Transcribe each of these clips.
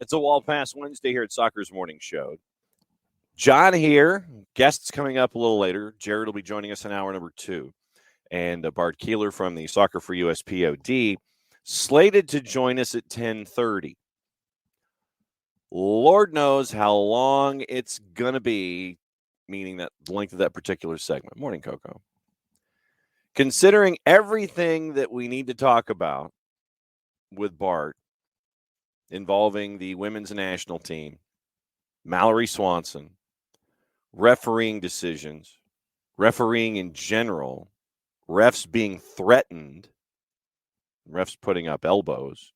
It's a WallPass Wednesday here at Soccer's Morning Show. John here. Guests coming up a little later. Jared will be joining us in hour number 2. And Bart Keeler from the SoccerForUS POD slated to join us at 10:30. Lord knows how long it's going to be, meaning that the length of that particular segment. Morning, Coco. Considering everything that we need to talk about with Bart involving the women's national team, Mallory Swanson, refereeing decisions, refereeing in general, refs being threatened, refs putting up elbows,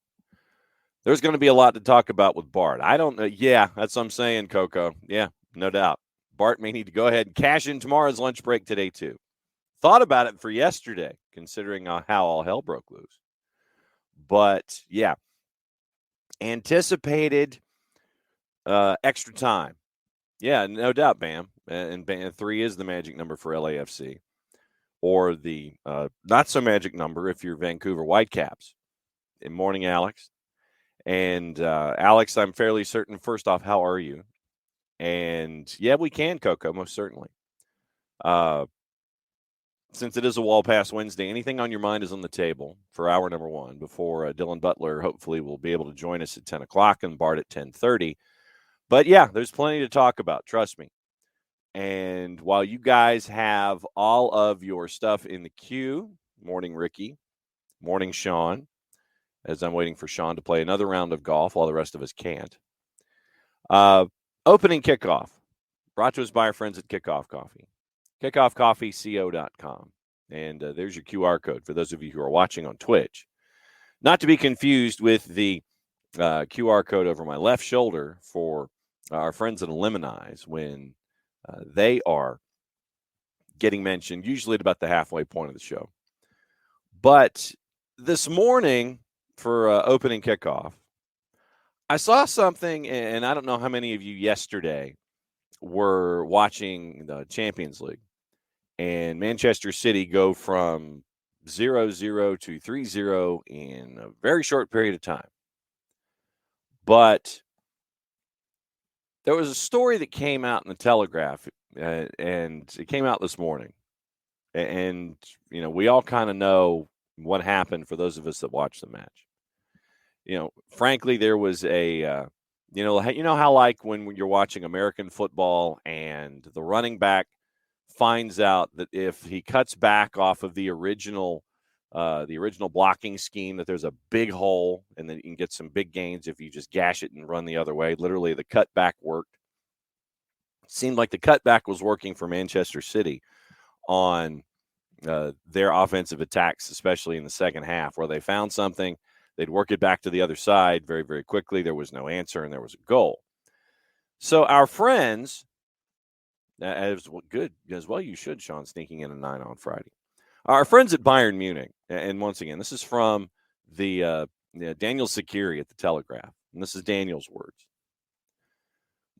there's going to be a lot to talk about with Bart. I don't know. Yeah, that's what I'm saying, Coco. Yeah, no doubt. Bart may need to go ahead and cash in tomorrow's lunch break today, too. Thought about it for yesterday, considering how all hell broke loose. But, yeah, anticipated extra time. Yeah, no doubt, Bam. And Bam 3 is the magic number for LAFC. Or the not-so-magic number if you're Vancouver Whitecaps. Good morning, Alex. And, Alex, I'm fairly certain, first off, how are you? And, yeah, we can, Coco, most certainly. Since it is a WallPass Wednesday, anything on your mind is on the table for hour number 1 before Dylan Butler hopefully will be able to join us at 10 o'clock and Bart at 10:30. But, yeah, there's plenty to talk about, trust me. And while you guys have all of your stuff in the queue, morning, Ricky, morning, Sean, as I'm waiting for Sean to play another round of golf while the rest of us can't. Opening kickoff, brought to us by our friends at Kickoff Coffee. KickoffCoffeeCO.com. And there's your QR code for those of you who are watching on Twitch. Not to be confused with the QR code over my left shoulder for our friends at Eliminize when they are getting mentioned, usually at about the halfway point of the show. But this morning for opening kickoff, I saw something, and I don't know how many of you yesterday were watching the Champions League. And Manchester City go from 0-0 to 3-0 in a very short period of time. But there was a story that came out in the Telegraph, and it came out this morning. And, you know, we all kind of know what happened for those of us that watched the match. You know, frankly, there was a, you know how like when you're watching American football and the running back finds out that if he cuts back off of the original blocking scheme, that there's a big hole and that you can get some big gains if you just gash it and run the other way. Literally, the cutback worked. It seemed like the cutback was working for Manchester City on their offensive attacks, especially in the second half, where they found something, they'd work it back to the other side very, very quickly. There was no answer, and there was a goal. So our friends, good as well, you should, Sean, sneaking in a 9 on Friday. Our friends at Bayern Munich, and once again, this is from the Daniel Sakiri at the Telegraph, and this is Daniel's words.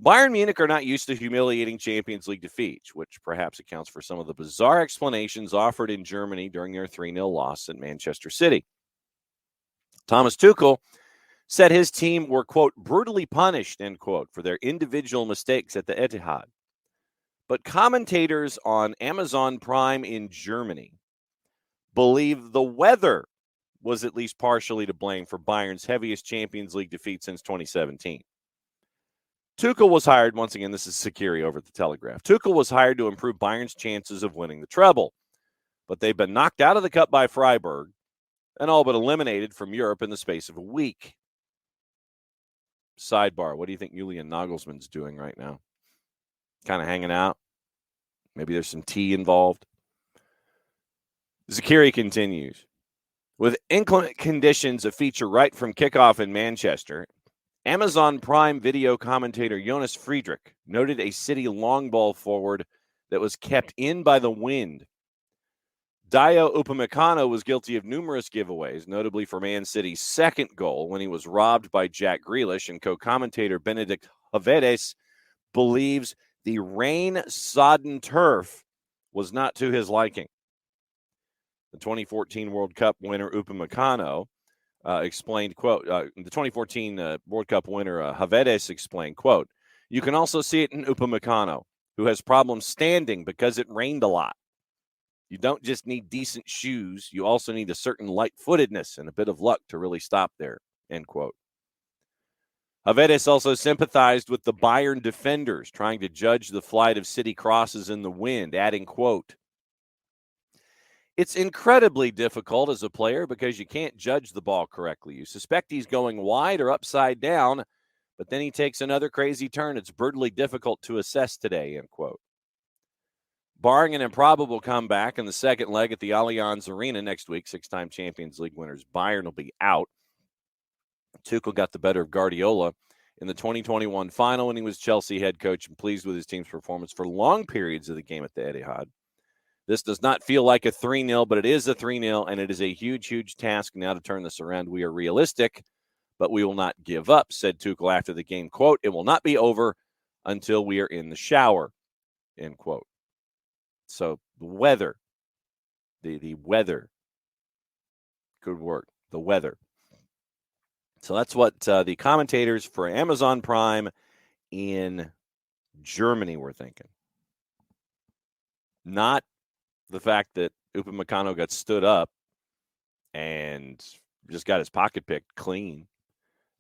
Bayern Munich are not used to humiliating Champions League defeats, which perhaps accounts for some of the bizarre explanations offered in Germany during their 3-0 loss at Manchester City. Thomas Tuchel said his team were, quote, brutally punished, end quote, for their individual mistakes at the Etihad. But commentators on Amazon Prime in Germany believe the weather was at least partially to blame for Bayern's heaviest Champions League defeat since 2017. Tuchel was hired, once again, this is Sakiri over at the Telegraph. Tuchel was hired to improve Bayern's chances of winning the treble, but they've been knocked out of the cup by Freiburg and all but eliminated from Europe in the space of a week. Sidebar, what do you think Julian Nagelsmann's doing right now? Kind of hanging out? Maybe there's some tea involved. Zakiri continues. With inclement conditions a feature right from kickoff in Manchester, Amazon Prime video commentator Jonas Friedrich noted a City long ball forward that was kept in by the wind. Dio Upamecano was guilty of numerous giveaways, notably for Man City's second goal when he was robbed by Jack Grealish, and co-commentator Benedict Havedes believes the rain-sodden turf was not to his liking. The 2014 World Cup winner Upamecano explained, quote, the 2014 World Cup winner, Havedes explained, quote, you can also see it in Upamecano, who has problems standing because it rained a lot. You don't just need decent shoes. You also need a certain light-footedness and a bit of luck to really stop there, end quote. Havedes also sympathized with the Bayern defenders trying to judge the flight of City crosses in the wind, adding, quote, it's incredibly difficult as a player because you can't judge the ball correctly. You suspect he's going wide or upside down, but then he takes another crazy turn. It's brutally difficult to assess today, end quote. Barring an improbable comeback in the second leg at the Allianz Arena next week, six-time Champions League winners Bayern will be out. Tuchel got the better of Guardiola in the 2021 final when he was Chelsea head coach and pleased with his team's performance for long periods of the game at the Etihad. This does not feel like a 3-0, but it is a 3-0, and it is a huge, huge task now to turn this around. We are realistic, but we will not give up, said Tuchel after the game. Quote, it will not be over until we are in the shower, end quote. So the weather, the weather, good work, the weather. So that's what the commentators for Amazon Prime in Germany were thinking. Not the fact that Upamecano got stood up and just got his pocket picked clean,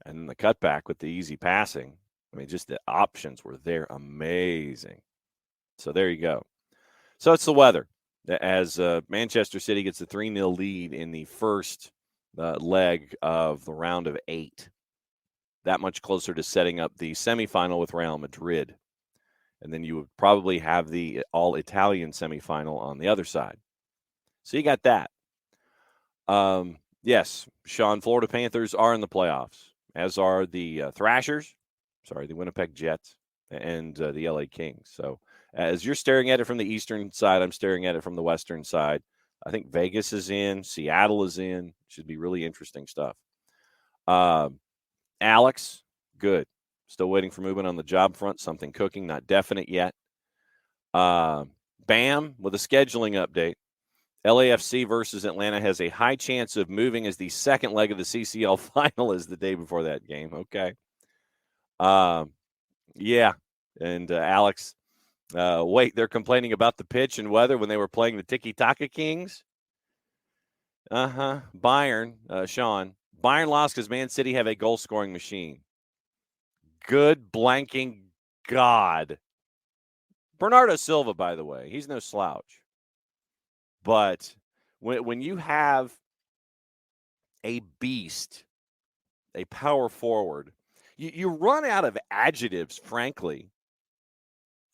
and then the cutback with the easy passing. I mean, just the options were there. Amazing. So there you go. So it's the weather. As Manchester City gets a 3-0 lead in the first leg of the round of 8. That much closer to setting up the semifinal with Real Madrid. And then you would probably have the all-Italian semifinal on the other side. So you got that. Yes, Sean, Florida Panthers are in the playoffs, as are the the Winnipeg Jets, and the LA Kings. So as you're staring at it from the eastern side, I'm staring at it from the western side. I think Vegas is in. Seattle is in. Should be really interesting stuff. Alex, good. Still waiting for movement on the job front. Something cooking, not definite yet. Bam, with a scheduling update. LAFC versus Atlanta has a high chance of moving as the second leg of the CCL final is the day before that game. Okay. Yeah. And Alex, wait, they're complaining about the pitch and weather when they were playing the Tiki-Taka Kings? Bayern, Sean. Bayern lost because Man City have a goal-scoring machine. Good blanking God. Bernardo Silva, by the way, he's no slouch. But when you have a beast, a power forward, you run out of adjectives, frankly,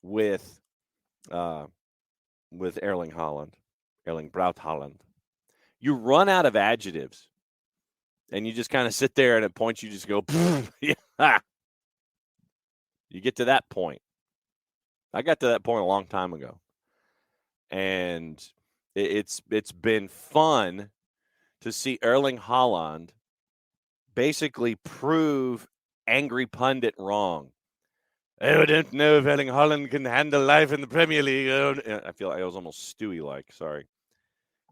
with Erling Braut Haaland. You run out of adjectives, and you just kind of sit there, and at points you just go, yeah. You get to that point. I got to that point a long time ago. And it's been fun to see Erling Haaland basically prove angry pundit wrong. I don't know if Erling Haaland can handle life in the Premier League. I feel like I was almost Stewie-like. Sorry.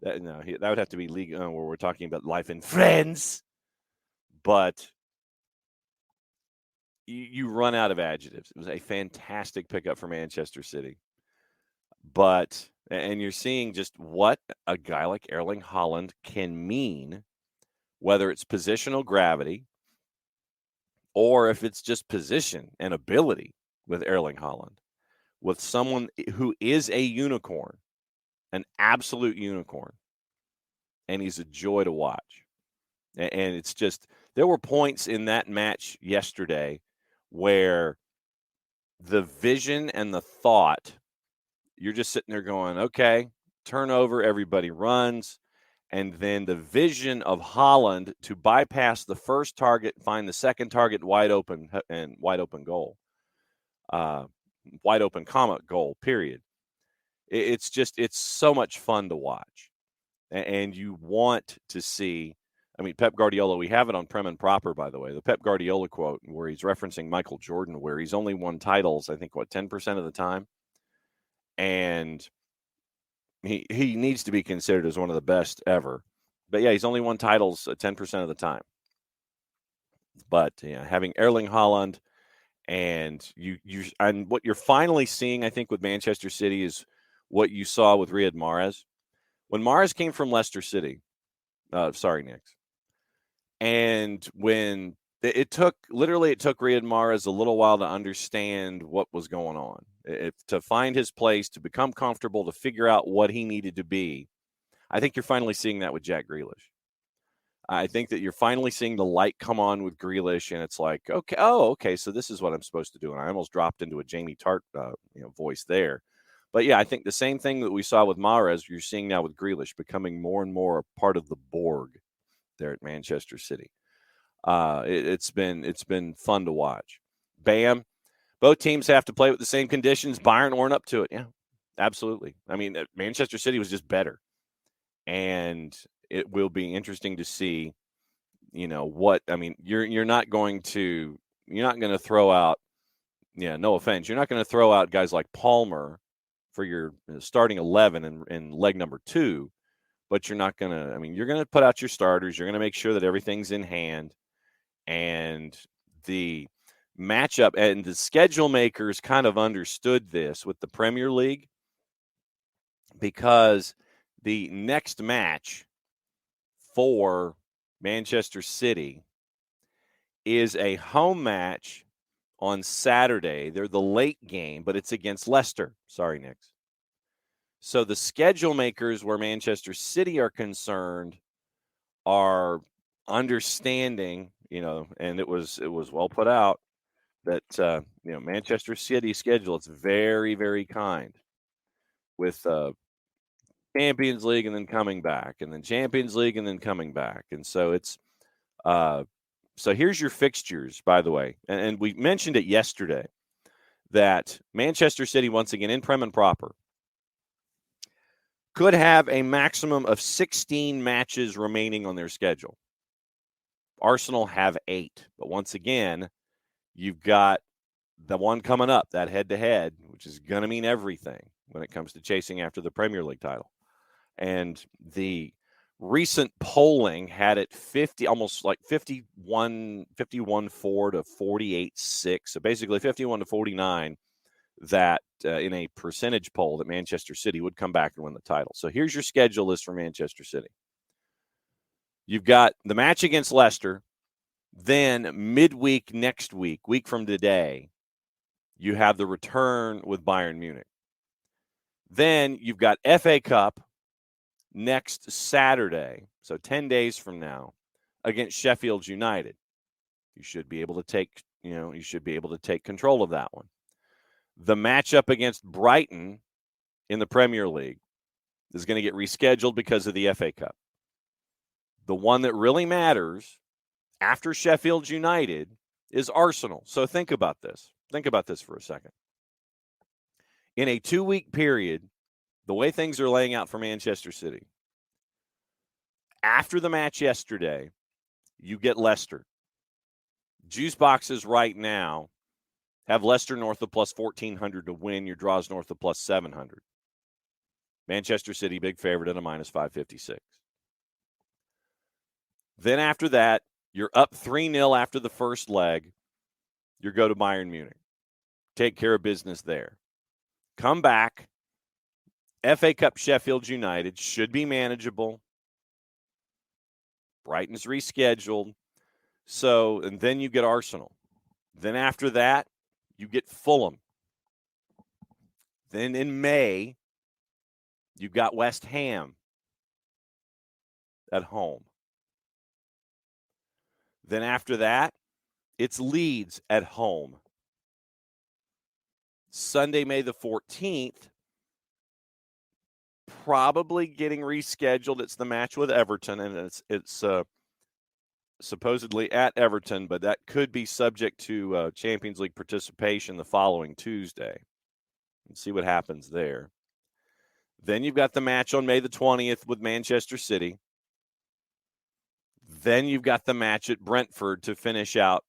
That would have to be league where we're talking about life in France. But you run out of adjectives. It was a fantastic pickup for Manchester City. But, and you're seeing just what a guy like Erling Haaland can mean, whether it's positional gravity or if it's just position and ability with Erling Haaland, with someone who is a unicorn, an absolute unicorn, and he's a joy to watch. And it's just, there were points in that match yesterday where the vision and the thought, you're just sitting there going, okay, turnover, everybody runs. And then the vision of Haaland to bypass the first target, find the second target wide open and wide open goal. Wide open comma goal, period. It's so much fun to watch. And you want to see, I mean, Pep Guardiola, we have it on Prem and Proper, by the way, the Pep Guardiola quote where he's referencing Michael Jordan, where he's only won titles, I think, 10% of the time. And he needs to be considered as one of the best ever. But yeah, he's only won titles 10% of the time. But yeah, having Erling Haaland and and what you're finally seeing, I think, with Manchester City is what you saw with Riyad Mahrez. When Mahrez came from Leicester City, Knicks, and when it took Riyad Mahrez a little while to understand what was going on, to find his place, to become comfortable, to figure out what he needed to be. I think you're finally seeing that with Jack Grealish. I think that you're finally seeing the light come on with Grealish, and it's like, okay, so this is what I'm supposed to do. And I almost dropped into a Jamie Tart voice there. But yeah, I think the same thing that we saw with Mahrez, you're seeing now with Grealish, becoming more and more a part of the Borg there at Manchester City. It's been fun to watch. Bam. Both teams have to play with the same conditions. Bayern weren't up to it. Yeah, absolutely. I mean, Manchester City was just better. And it will be interesting to see, you're not going to throw out, no offense, you're not going to throw out guys like Palmer for your starting 11 in leg number 2, but you're not going to, you're going to put out your starters. You're going to make sure that everything's in hand. And the matchup and the schedule makers kind of understood this with the Premier League, because the next match for Manchester City is a home match on Saturday. They're the late game, but it's against Leicester. Sorry, Knicks. So the schedule makers, where Manchester City are concerned, are understanding, and it was well put out that Manchester City's schedule, it's very, very kind, with Champions League and then coming back, and then Champions League and then coming back. And so it's so here's your fixtures, by the way. And we mentioned it yesterday that Manchester City, once again, in Prem and Proper, could have a maximum of 16 matches remaining on their schedule. Arsenal have 8. But once again, you've got the one coming up, that head-to-head, which is going to mean everything when it comes to chasing after the Premier League title. And the recent polling had it 50, almost like 51-4 to 48-6. So basically 51 to 49, that in a percentage poll that Manchester City would come back and win the title. So here's your schedule list for Manchester City. You've got the match against Leicester. Then midweek next week from today, you have the return with Bayern Munich. Then you've got FA Cup next Saturday, so 10 days from now, against Sheffield United. You should be able to take control of that one. The matchup against Brighton in the Premier League is going to get rescheduled because of the FA Cup. The one that really matters after Sheffield United is Arsenal. So think about this. Think about this for a second. In a 2-week period, the way things are laying out for Manchester City, after the match yesterday, you get Leicester. Juice boxes right now have Leicester north of plus 1,400 to win. Your draws north of plus 700. Manchester City, big favorite at a minus 556. Then after that, you're up 3-0 after the first leg. You go to Bayern Munich. Take care of business there. Come back. FA Cup Sheffield United should be manageable. Brighton's rescheduled. So, and then you get Arsenal. Then after that, you get Fulham. Then in May, you've got West Ham at home. Then after that, it's Leeds at home. Sunday, May the 14th, probably getting rescheduled. It's the match with Everton, and it's supposedly at Everton, but that could be subject to Champions League participation the following Tuesday. Let's see what happens there. Then you've got the match on May the 20th with Manchester City. Then you've got the match at Brentford to finish out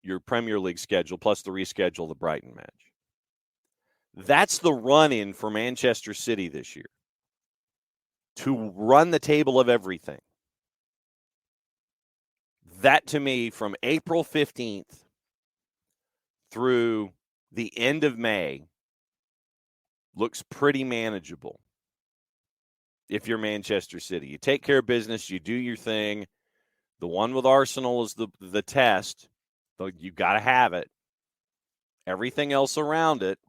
your Premier League schedule, plus the reschedule of the Brighton match. That's the run-in for Manchester City this year, to run the table of everything. That, to me, from April 15th through the end of May, looks pretty manageable if you're Manchester City. You take care of business, you do your thing. The one with Arsenal is the test. You got to have it. Everything else around it,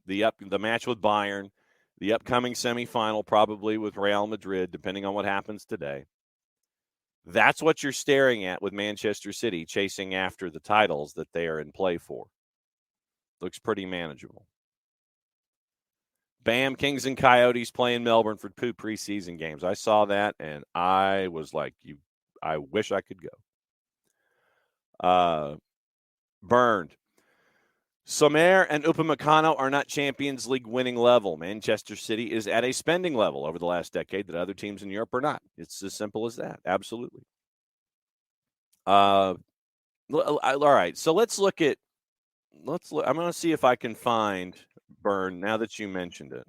the match with Bayern, the upcoming semifinal probably with Real Madrid, depending on what happens today. That's what you're staring at with Manchester City chasing after the titles that they are in play for. Looks pretty manageable. Bam, Kings and Coyotes playing Melbourne for 2 preseason games. I saw that, and I was like, I wish I could go. Burned. Sommer and Upamecano are not Champions League winning level. Manchester City is at a spending level over the last decade that other teams in Europe are not. It's as simple as that. Absolutely. All right. So let's look. I'm going to see if I can find, Burn, now that you mentioned it.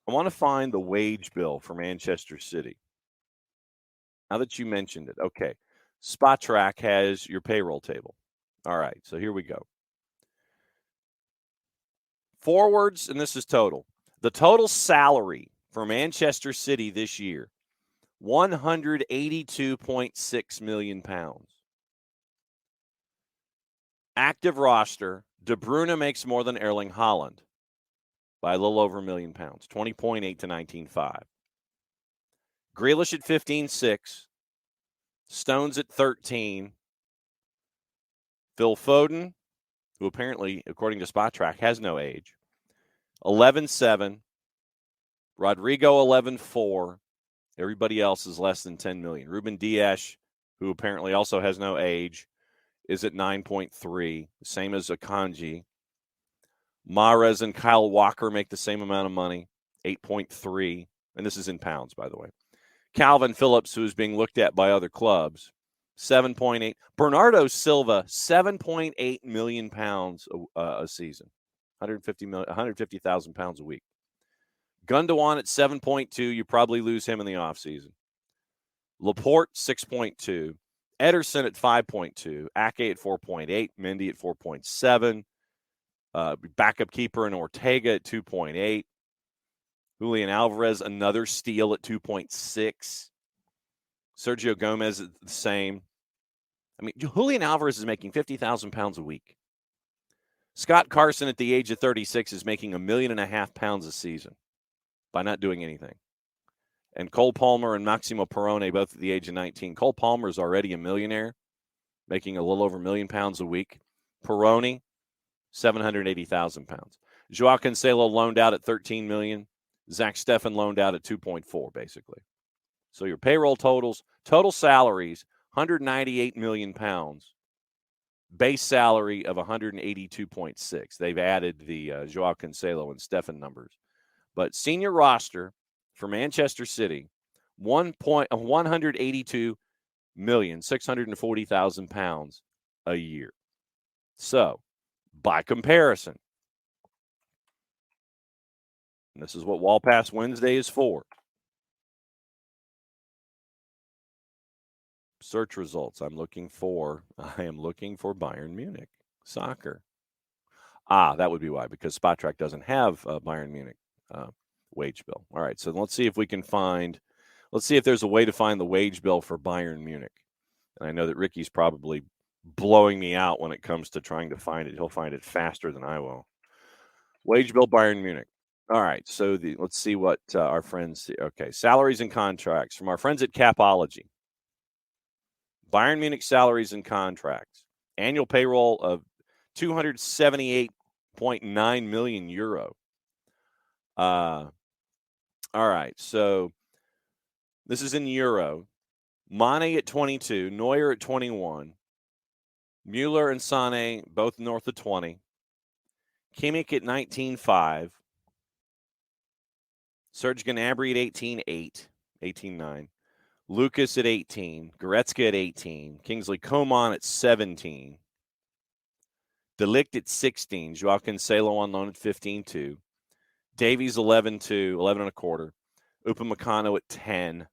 I want to find the wage bill for Manchester City. Now that you mentioned it. Okay. Spotrac has your payroll table. All right. So here we go. Forwards, and this is total. The total salary for Manchester City this year, £182.6 million. Active roster, De Bruyne makes more than Erling Haaland by a little over £1 million, 20.8 to 19.5. Grealish at 15.6. Stones at 13. Phil Foden, who apparently, according to Spotrac, has no age, 11.7. Rodrigo, 11.4. Everybody else is less than 10 million. Ruben Dias, who apparently also has no age, is at 9.3, same as Akanji. Mahrez and Kyle Walker make the same amount of money, 8.3, and this is in pounds, by the way. Calvin Phillips, who is being looked at by other clubs, 7.8. Bernardo Silva, 7.8 million pounds a season, 150,000 pounds a week. Gundogan at 7.2. You probably lose him in the offseason. Laporte, 6.2. Ederson at 5.2. Ake at 4.8. Mendy at 4.7. Backup keeper in Ortega at 2.8. Julian Alvarez, another steal at 2.6. Sergio Gomez at the same. I mean, Julian Alvarez is making 50,000 pounds a week. Scott Carson at the age of 36 is making £1.5 million a season by not doing anything. And Cole Palmer and Maximo Perrone, both at the age of 19. Cole Palmer is already a millionaire, making a little over £1 million a week. Perrone, 780,000 pounds. Joao Cancelo loaned out at 13 million. Zach Steffen loaned out at 2.4, basically. So your payroll totals, total salaries, 198 million pounds. Base salary of 182.6. They've added the Joao Cancelo and Steffen numbers. But senior roster for Manchester City, 182,640,000 pounds a year. So, by comparison, and this is what WallPassWednesday is for. Search results. I am looking for Bayern Munich soccer. That would be why, because Spotrac doesn't have Bayern Munich wage bill. All right, so let's see if there's a way to find the wage bill for Bayern Munich. And I know that Ricky's probably blowing me out when it comes to trying to find it. He'll find it faster than I will. Wage bill Bayern Munich. All right, so let's see what our friends see. Okay, salaries and contracts from our friends at Capology. Bayern Munich salaries and contracts. Annual payroll of €278.9 million. All right, so this is in euro. Mane at 22, Neuer at 21, Müller and Sané both north of 20, Kimmich at 19.5, Serge Gnabry at 18.8, 18.9, Lucas at 18, Goretzka at 18, Kingsley Coman at 17, De Ligt at 16, Joao Cancelo on loan at 15.2, Davies 11.2, 11.25, Upamecano at 10,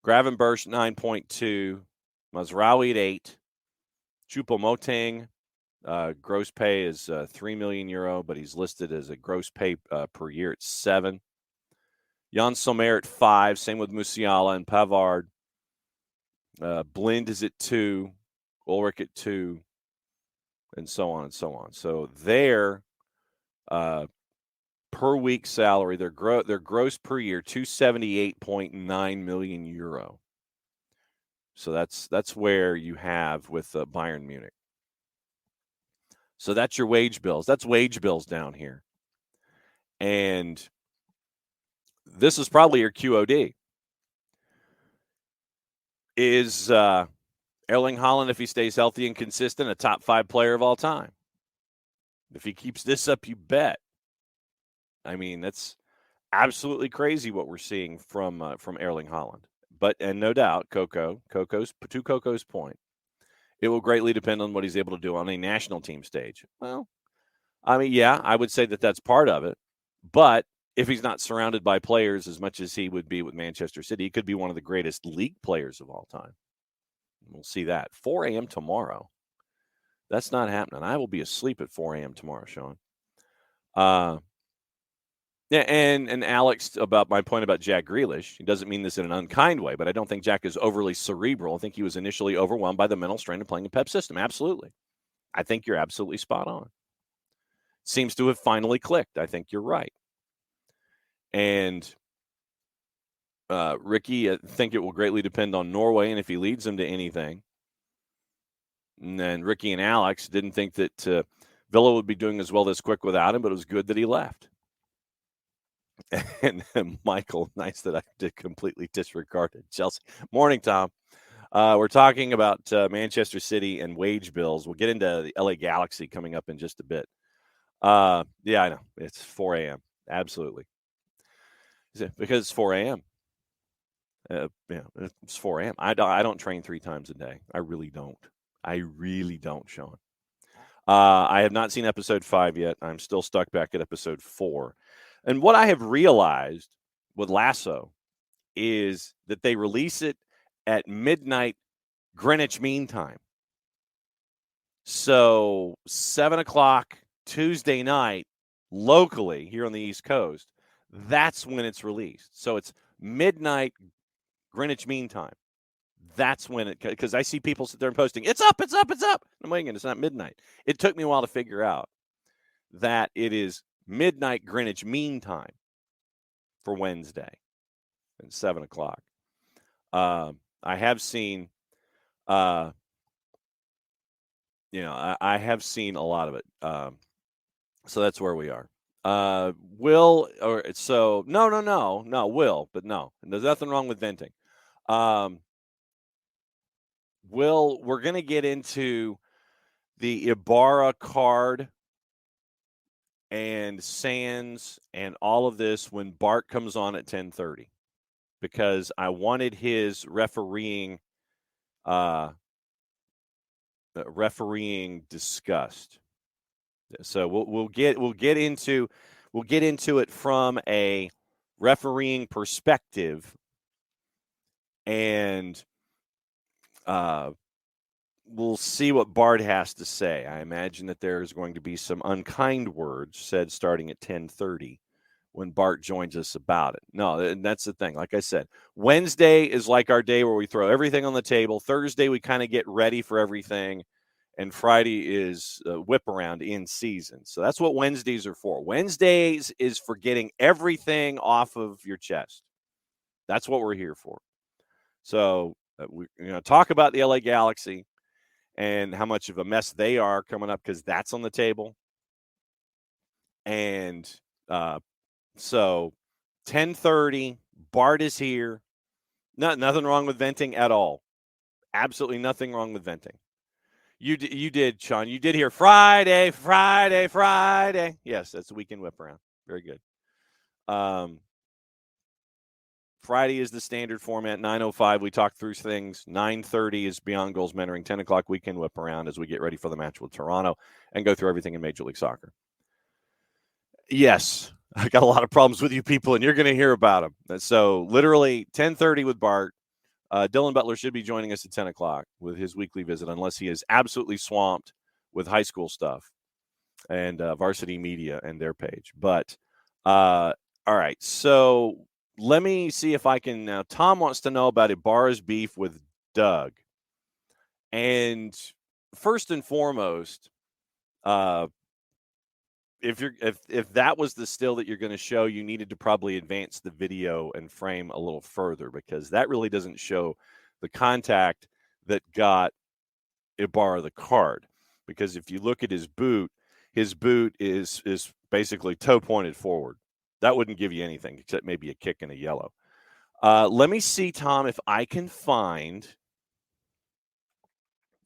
Gravenberch 9.2, Mazraoui at 8. Choupo-Moting, gross pay is €3 million, but he's listed as a gross pay per year at 7. Jan Sommer at 5. Same with Musiala and Pavard. Blind is at 2. Ulrich at 2. And so on and so on. So their per week salary, their gross per year, €278.9 million. So that's where you have with Bayern Munich. So that's your wage bills. That's wage bills down here. And this is probably your QOD. Is Erling Haaland, if he stays healthy and consistent, a top 5 player of all time? If he keeps this up, you bet. I mean, that's absolutely crazy what we're seeing from Erling Haaland. And no doubt, to Coco's point, it will greatly depend on what he's able to do on a national team stage. Well, I mean, yeah, I would say that that's part of it. But if he's not surrounded by players as much as he would be with Manchester City, he could be one of the greatest league players of all time. We'll see that. 4 a.m. tomorrow. That's not happening. I will be asleep at 4 a.m. tomorrow, Sean. Yeah, and Alex, about my point about Jack Grealish, he doesn't mean this in an unkind way, but I don't think Jack is overly cerebral. I think he was initially overwhelmed by the mental strain of playing a Pep system. Absolutely. I think you're absolutely spot on. Seems to have finally clicked. I think you're right. And Ricky, I think it will greatly depend on Norway and if he leads them to anything. And then Ricky and Alex didn't think that Villa would be doing as well this quick without him, but it was good that he left. And Michael, nice that I did completely disregarded Chelsea. Morning, Tom. We're talking about Manchester City and wage bills. We'll get into the LA Galaxy coming up in just a bit. Yeah, I know. It's 4 a.m. Absolutely. Is it because it's 4 a.m.? Yeah, it's 4 a.m. I don't train 3 times a day. I really don't. Sean. I have not seen episode 5 yet. I'm still stuck back at episode 4. And what I have realized with Lasso is that they release it at midnight Greenwich Mean Time. So 7 o'clock Tuesday night locally here on the East Coast, that's when it's released. So it's midnight Greenwich Mean Time. That's when it, because I see people sit there and posting, it's up. I'm waiting, it's not midnight. It took me a while to figure out that it is midnight Greenwich Mean Time for Wednesday at 7 o'clock. I have seen, I have seen a lot of it. So that's where we are. Will, but no. There's nothing wrong with venting. Will, we're going to get into the Ibarra card and Sands and all of this when Bart comes on at 10:30, because I wanted his refereeing discussed. So we'll get into it from a refereeing perspective, and we'll see what Bart has to say. I imagine that there's going to be some unkind words said starting at 10:30 when Bart joins us about it. No, and that's the thing. Like I said, Wednesday is like our day where we throw everything on the table. Thursday, we kind of get ready for everything. And Friday is whip around in season. So that's what Wednesdays are for. Wednesdays is for getting everything off of your chest. That's what we're here for. So we're going to talk about the LA Galaxy and how much of a mess they are coming up, because that's on the table. And so 10:30, Bart is here. Nothing wrong with venting at all. Absolutely nothing wrong with venting. You did, Sean. You did hear Friday. Yes, that's the weekend whip around. Very good. Friday is the standard format. 9:05, we talk through things. 9:30 is Beyond Goals Mentoring. 10 o'clock weekend whip around as we get ready for the match with Toronto and go through everything in Major League Soccer. Yes, I got a lot of problems with you people, and you're going to hear about them. So literally 10:30 with Bart. Dylan Butler should be joining us at 10 o'clock with his weekly visit, unless he is absolutely swamped with high school stuff and Varsity Media and their page. But all right, so let me see if I can now. Tom wants to know about Ibarra's beef with Doug. And first and foremost, if that was the still that you're going to show, you needed to probably advance the video and frame a little further, because that really doesn't show the contact that got Ibarra the card. Because if you look at his boot is basically toe pointed forward. That wouldn't give you anything except maybe a kick and a yellow. Let me see, Tom, if I can find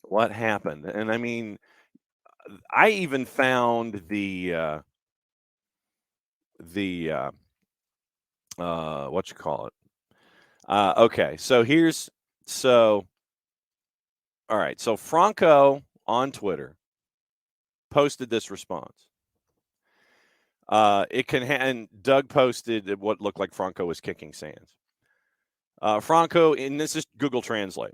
what happened. And I mean, I even found what you call it. Okay, all right. So Franco on Twitter posted this response. And Doug posted what looked like Franco was kicking Sands. Franco, and this is Google Translate.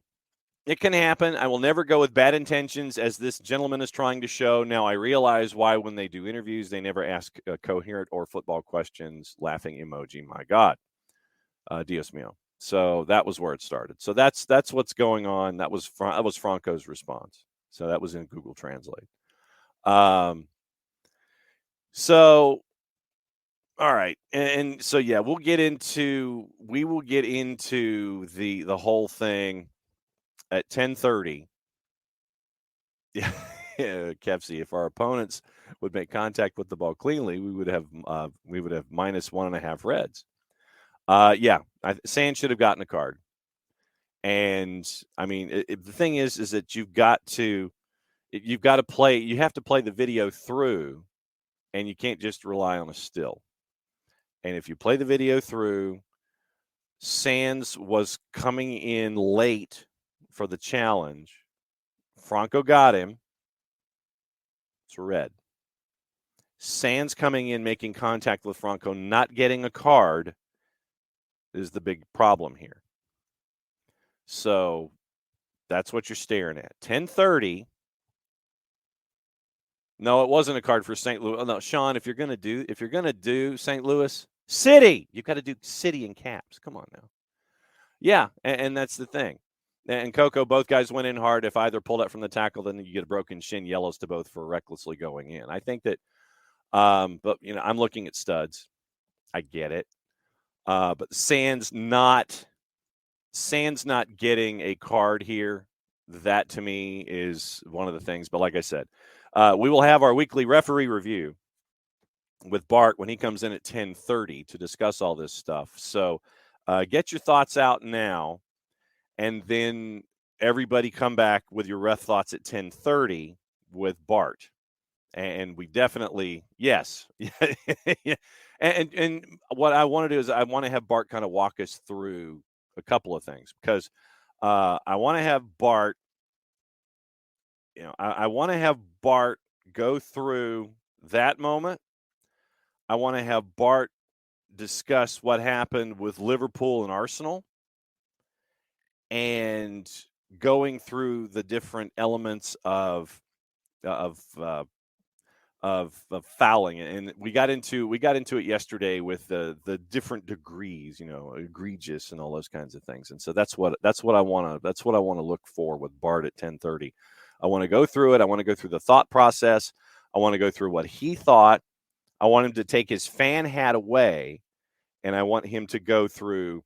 It can happen. I will never go with bad intentions, as this gentleman is trying to show. Now, I realize why when they do interviews, they never ask coherent or football questions. Laughing emoji. My God. Dios mío. So that was where it started. So that's what's going on. That was Franco's response. So that was in Google Translate. So, all right. And so, yeah, we will get into the whole thing at 10:30. Yeah, Kepsi, if our opponents would make contact with the ball cleanly, we would have minus 1.5 reds. Yeah, Sands should have gotten a card. And I mean, the thing is that you've got to play. You have to play the video through, and you can't just rely on a still. And if you play the video through, Sands was coming in late for the challenge. Franco got him. It's red. Sands coming in, making contact with Franco, not getting a card is the big problem here. So that's what you're staring at. 10:30. No, it wasn't a card for St. Louis. Oh, no, Sean, if you're gonna do St. Louis City, you've got to do City in caps. Come on now. Yeah, and that's the thing. And Coco, both guys went in hard. If either pulled up from the tackle, then you get a broken shin, yellows to both for recklessly going in. I think that, but I'm looking at studs. I get it. But Sands not getting a card here. That to me is one of the things. But like I said, we will have our weekly referee review with Bart when he comes in at 10:30 to discuss all this stuff. So get your thoughts out now, and then everybody come back with your ref thoughts at 10:30 with Bart. And we definitely, yes. And what I want to do is I want to have Bart kind of walk us through a couple of things, because I want to have Bart, I want to have Bart go through that moment. I want to have Bart discuss what happened with Liverpool and Arsenal, and going through the different elements of fouling. And we got into it yesterday with the different degrees, egregious and all those kinds of things. And so that's what I want to look for with Bart at 10:30. I want to go through it. I want to go through the thought process. I want to go through what he thought. I want him to take his fan hat away, and I want him to go through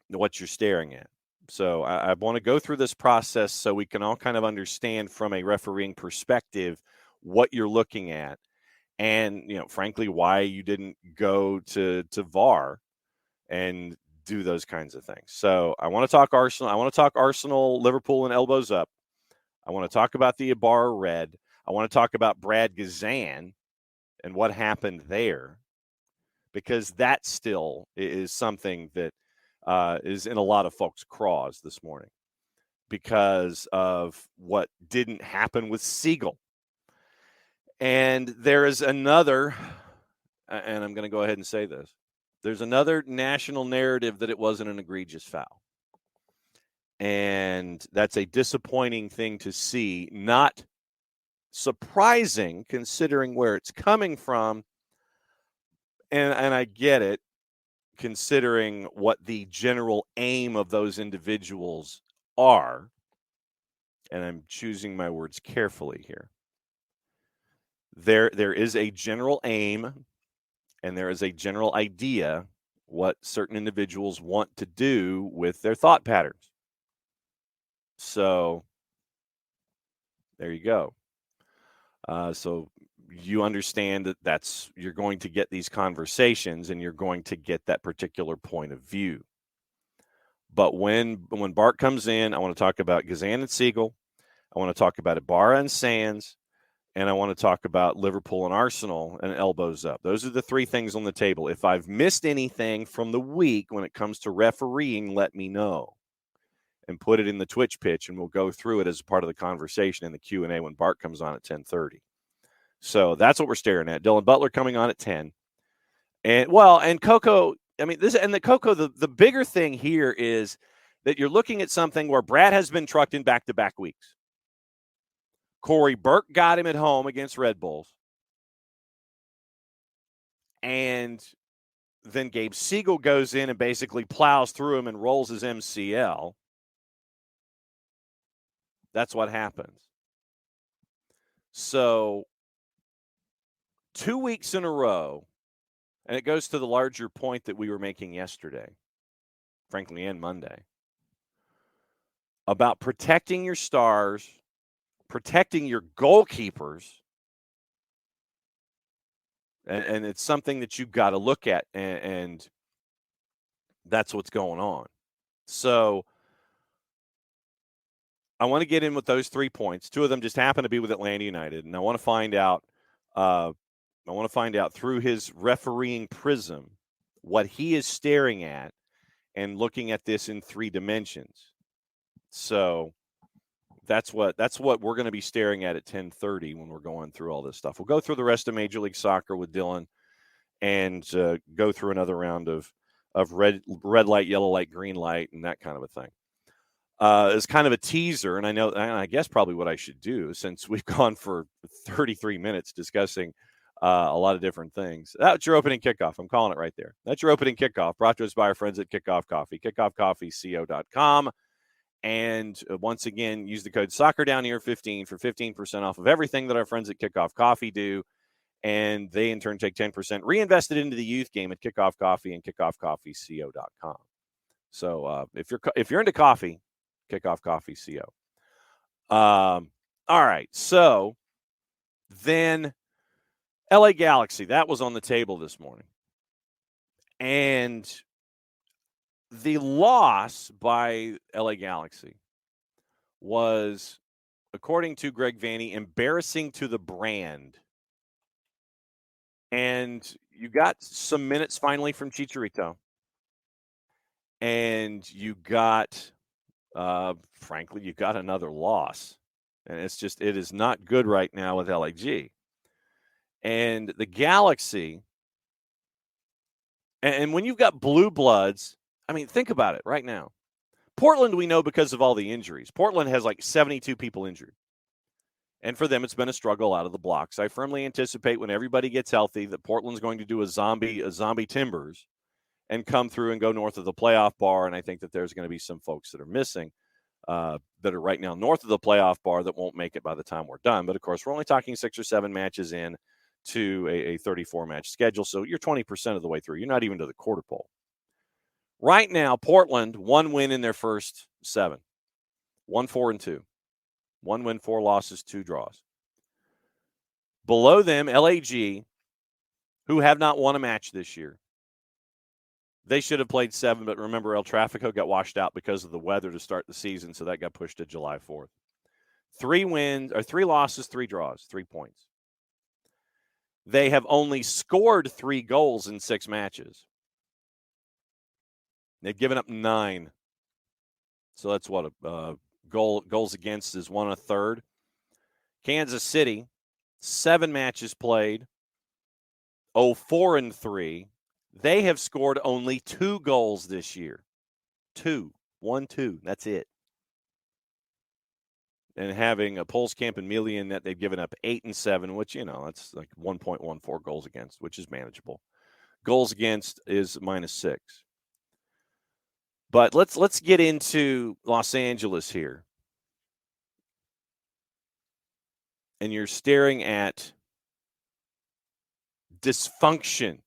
what you're staring at. So I want to go through this process so we can all kind of understand from a refereeing perspective what you're looking at, and frankly, why you didn't go to VAR and do those kinds of things. So I want to talk Arsenal. I want to talk Arsenal, Liverpool, and elbows up. I want to talk about the Ibarra red. I want to talk about Brad Gazan and what happened there, because that still is something that is in a lot of folks' craws this morning because of what didn't happen with Siegel. And there is another, and I'm going to go ahead and say this, there's another national narrative that it wasn't an egregious foul. And that's a disappointing thing to see. Not surprising considering where it's coming from. And I get it, considering what the general aim of those individuals are. And I'm choosing my words carefully here. There is a general aim and there is a general idea what certain individuals want to do with their thought patterns. So there you go. So you understand that you're going to get these conversations and you're going to get that particular point of view. But when Bart comes in, I want to talk about Gazan and Siegel. I want to talk about Ibarra and Sands. And I want to talk about Liverpool and Arsenal and elbows up. Those are the three things on the table. If I've missed anything from the week when it comes to refereeing, let me know and put it in the Twitch pitch, and we'll go through it as a part of the conversation in the Q&A when Bart comes on at 10:30. So that's what we're staring at. Dylan Butler coming on at 10. And Coco, the bigger thing here is that you're looking at something where Brad has been trucked in back-to-back weeks. Corey Burke got him at home against Red Bulls. And then Gabe Siegel goes in and basically plows through him and rolls his MCL. That's what happens. So 2 weeks in a row, and it goes to the larger point that we were making yesterday, frankly, and Monday, about protecting your stars, protecting your goalkeepers. And it's something that you've got to look at, and that's what's going on. So I want to get in with those 3 points. 2 of them just happen to be with Atlanta United, and I want to find out. Through his refereeing prism what he is staring at and looking at this in 3 dimensions. So that's what we're going to be staring at 10:30 when we're going through all this stuff. We'll go through the rest of Major League Soccer with Dylan and go through another round of red light, yellow light, green light, and that kind of a thing. As kind of a teaser, and I guess probably what I should do, since we've gone for 33 minutes discussing a lot of different things. That's your opening kickoff. I'm calling it right there. That's your opening kickoff, brought to us by our friends at Kickoff Coffee, kickoffcoffeeco.com. And once again, use the code SoccerDownHere15 for 15% off of everything that our friends at Kickoff Coffee do. And they, in turn, take 10% reinvested into the youth game at Kickoff Coffee and kickoffcoffeeco.com. So if you're into coffee, Kickoff Coffee CO. All right. So then LA Galaxy, that was on the table this morning. And the loss by LA Galaxy was, according to Greg Vanney, embarrassing to the brand. And you got some minutes finally from Chicharito. And you got, frankly, you got another loss. And it is not good right now with LAG. And the Galaxy, and when you've got blue bloods, I mean, think about it right now. Portland, we know because of all the injuries. Portland has like 72 people injured. And for them, it's been a struggle out of the blocks. I firmly anticipate when everybody gets healthy that Portland's going to do a zombie Timbers and come through and go north of the playoff bar. And I think that there's going to be some folks that are missing that are right now north of the playoff bar that won't make it by the time we're done. But, of course, we're only talking 6 or 7 matches in to a 34-match schedule. So you're 20% of the way through. You're not even to the quarter pole. Right now, Portland, 1 win in their first 7. 1-4-2. 1 win, 4 losses, 2 draws. Below them, LAG, who have not won a match this year. They should have played 7, but remember, El Tráfico got washed out because of the weather to start the season, so that got pushed to July 4th. 3 losses, 3 draws, 3 points. They have only scored 3 goals in 6 matches. They've given up 9. So that's what goals against is 1 1/3. Kansas City, 7 matches played, 0-4-3. They have scored only 2 goals this year. 2. 1-2. That's it. and having a Polskamp and Mealy in net, they've given up 8 and 7, which, that's like 1.14 goals against, which is manageable. Goals against is -6. But let's get into Los Angeles here. And you're staring at dysfunction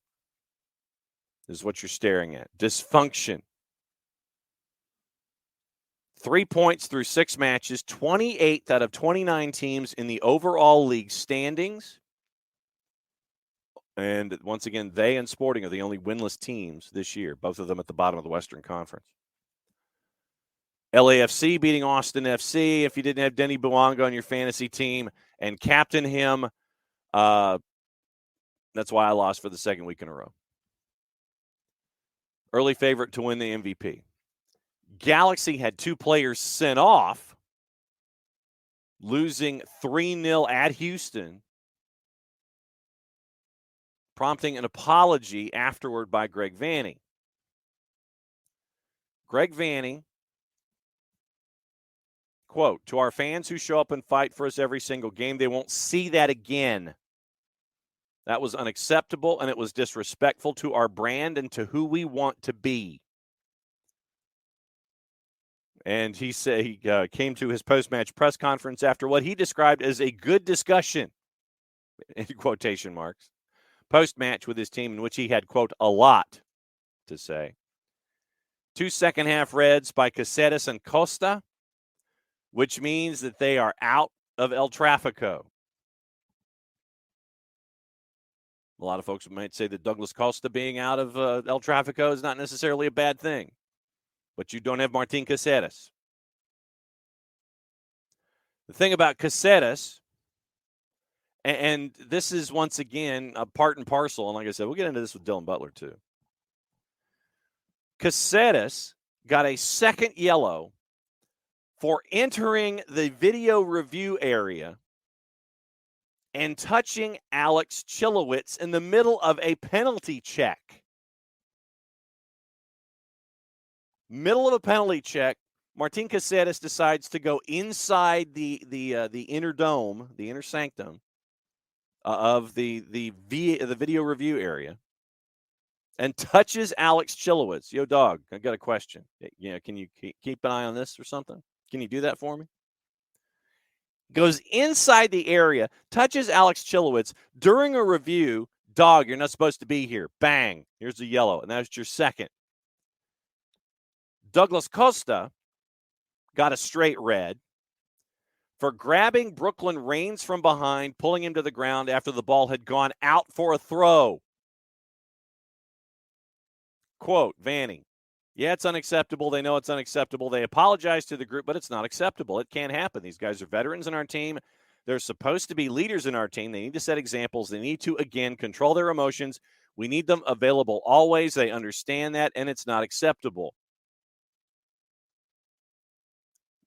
is what you're staring at. Dysfunction. 3 points through 6 matches, 28th out of 29 teams in the overall league standings. And once again, they and Sporting are the only winless teams this year, both of them at the bottom of the Western Conference. LAFC beating Austin FC. If you didn't have Denny Buonga on your fantasy team and captain him, that's why I lost for the second week in a row. Early favorite to win the MVP. Galaxy had 2 players sent off, losing 3-0 at Houston, prompting an apology afterward by Greg Vanney. Greg Vanney, quote, "To our fans who show up and fight for us every single game, they won't see that again. That was unacceptable, and it was disrespectful to our brand and to who we want to be." And he said he came to his post-match press conference after what he described as a good discussion, in quotation marks, post-match with his team in which he had, quote, "a lot to say." 2 second-half reds by Caceres and Costa, which means that they are out of El Tráfico. A lot of folks might say that Douglas Costa being out of El Tráfico is not necessarily a bad thing. But you don't have Martin Caceres. The thing about Caceres, and this is once again a part and parcel, and like I said, we'll get into this with Dylan Butler too. Caceres got a second yellow for entering the video review area and touching Alex Chilowitz in the middle of a penalty check. Middle of a penalty check, Martin Caceres decides to go inside the inner dome, the inner sanctum of the video review area, and touches Alex Chilowitz. Yo, dog, I got a question. Can you keep an eye on this or something? Can you do that for me? Goes inside the area, touches Alex Chilowitz during a review. Dog, you're not supposed to be here. Bang. Here's the yellow, and that's your second. Douglas Costa got a straight red for grabbing Brooklyn Raines from behind, pulling him to the ground after the ball had gone out for a throw. Quote, Vanney, "Yeah, it's unacceptable. They know it's unacceptable. They apologize to the group, but it's not acceptable. It can't happen. These guys are veterans in our team. They're supposed to be leaders in our team. They need to set examples. They need to, again, control their emotions. We need them available always. They understand that, and it's not acceptable."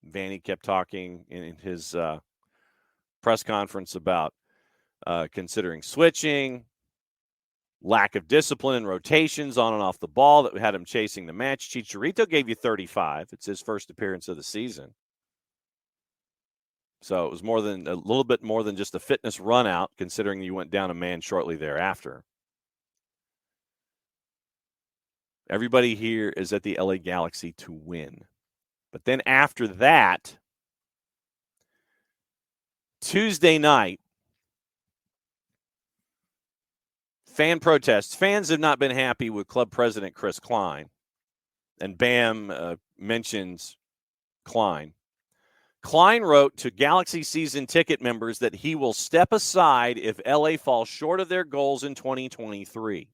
Vanney kept talking in his press conference about considering switching, lack of discipline and rotations on and off the ball that had him chasing the match. Chicharito gave you 35. It's his first appearance of the season. So it was a little bit more than just a fitness run out, considering you went down a man shortly thereafter. Everybody here is at the LA Galaxy to win. But then after that, Tuesday night, fan protests. Fans have not been happy with club president Chris Klein. And Bam mentions Klein. Klein wrote to Galaxy season ticket members that he will step aside if LA falls short of their goals in 2023.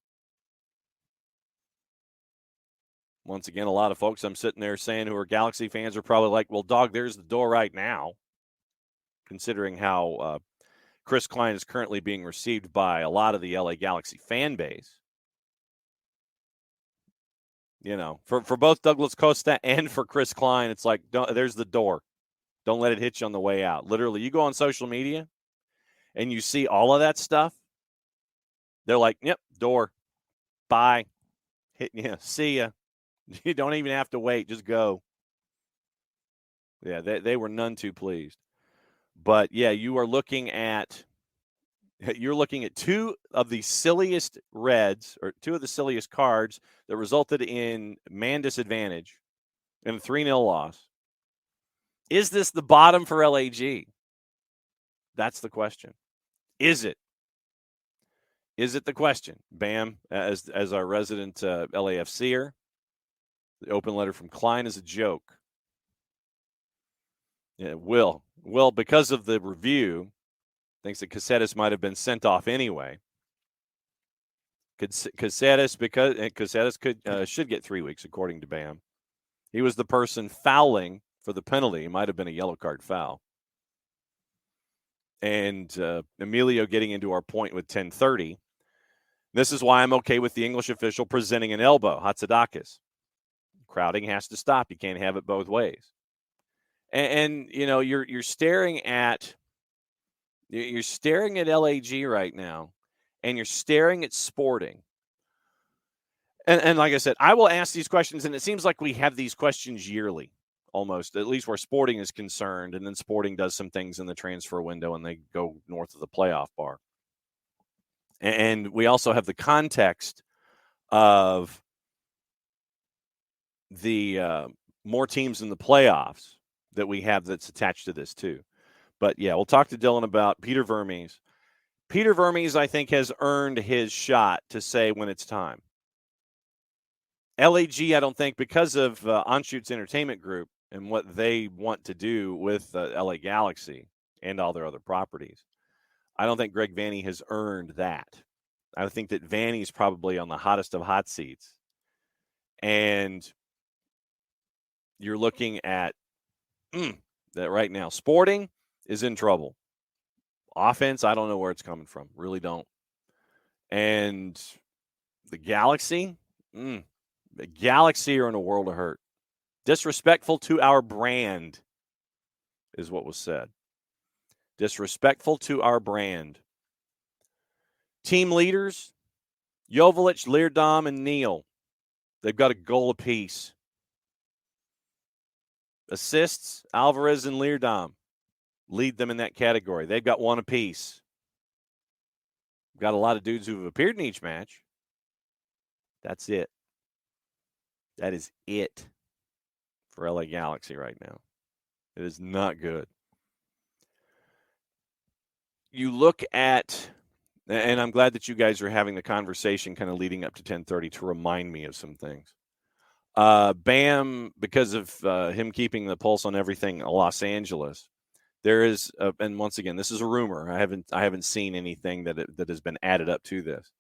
Once again, a lot of folks I'm sitting there saying who are Galaxy fans are probably like, well, dog, there's the door right now, considering how Chris Klein is currently being received by a lot of the LA Galaxy fan base. For both Douglas Costa and for Chris Klein, it's like, there's the door. Don't let it hit you on the way out. Literally, you go on social media and you see all of that stuff. They're like, yep, door. Bye. See ya. You don't even have to wait. Just go. Yeah, they were none too pleased. But yeah, you're looking at two of the silliest reds, or two of the silliest cards that resulted in man disadvantage and a 3-0 loss. Is this the bottom for LAG? That's the question. Is it? Is it the question? Bam, as our resident LAFCer, the open letter from Klein is a joke. Yeah, Will, because of the review, thinks that Caceres might have been sent off anyway. Caceres should get 3 weeks, according to Bam. He was the person fouling for the penalty. It might have been a yellow card foul. And Emilio getting into our point with 10:30. This is why I'm okay with the English official presenting an elbow, Hatzidakis. Crowding has to stop. You can't have it both ways. And you're staring at LAG right now, and you're staring at Sporting. And like I said, I will ask these questions, and it seems like we have these questions yearly, almost, at least where Sporting is concerned, and then Sporting does some things in the transfer window, and they go north of the playoff bar. And we also have the context of the more teams in the playoffs that we have that's attached to this too. But yeah, we'll talk to Dylan about Peter Vermes. Peter Vermes, I think, has earned his shot to say when it's time. LAG, I don't think, because of Anschutz Entertainment Group and what they want to do with LA Galaxy and all their other properties, I don't think Greg Vanney has earned that. I think that Vanney's probably on the hottest of hot seats. And you're looking at that right now. Sporting is in trouble. Offense, I don't know where it's coming from. Really don't. And the Galaxy, the Galaxy are in a world of hurt. Disrespectful to our brand is what was said. Disrespectful to our brand. Team leaders, Joveljic, Leerdam, and Neal. They've got a goal apiece. Assists, Alvarez and Leerdam lead them in that category. They've got one apiece. We've got a lot of dudes who have appeared in each match. That's it. That is it for LA Galaxy right now. It is not good. You look at, and I'm glad that you guys are having the conversation kind of leading up to 10:30 to remind me of some things. Bam, because of him keeping the pulse on everything Los Angeles, there is, and once again, this is a rumor. I haven't seen anything that has been added up to this.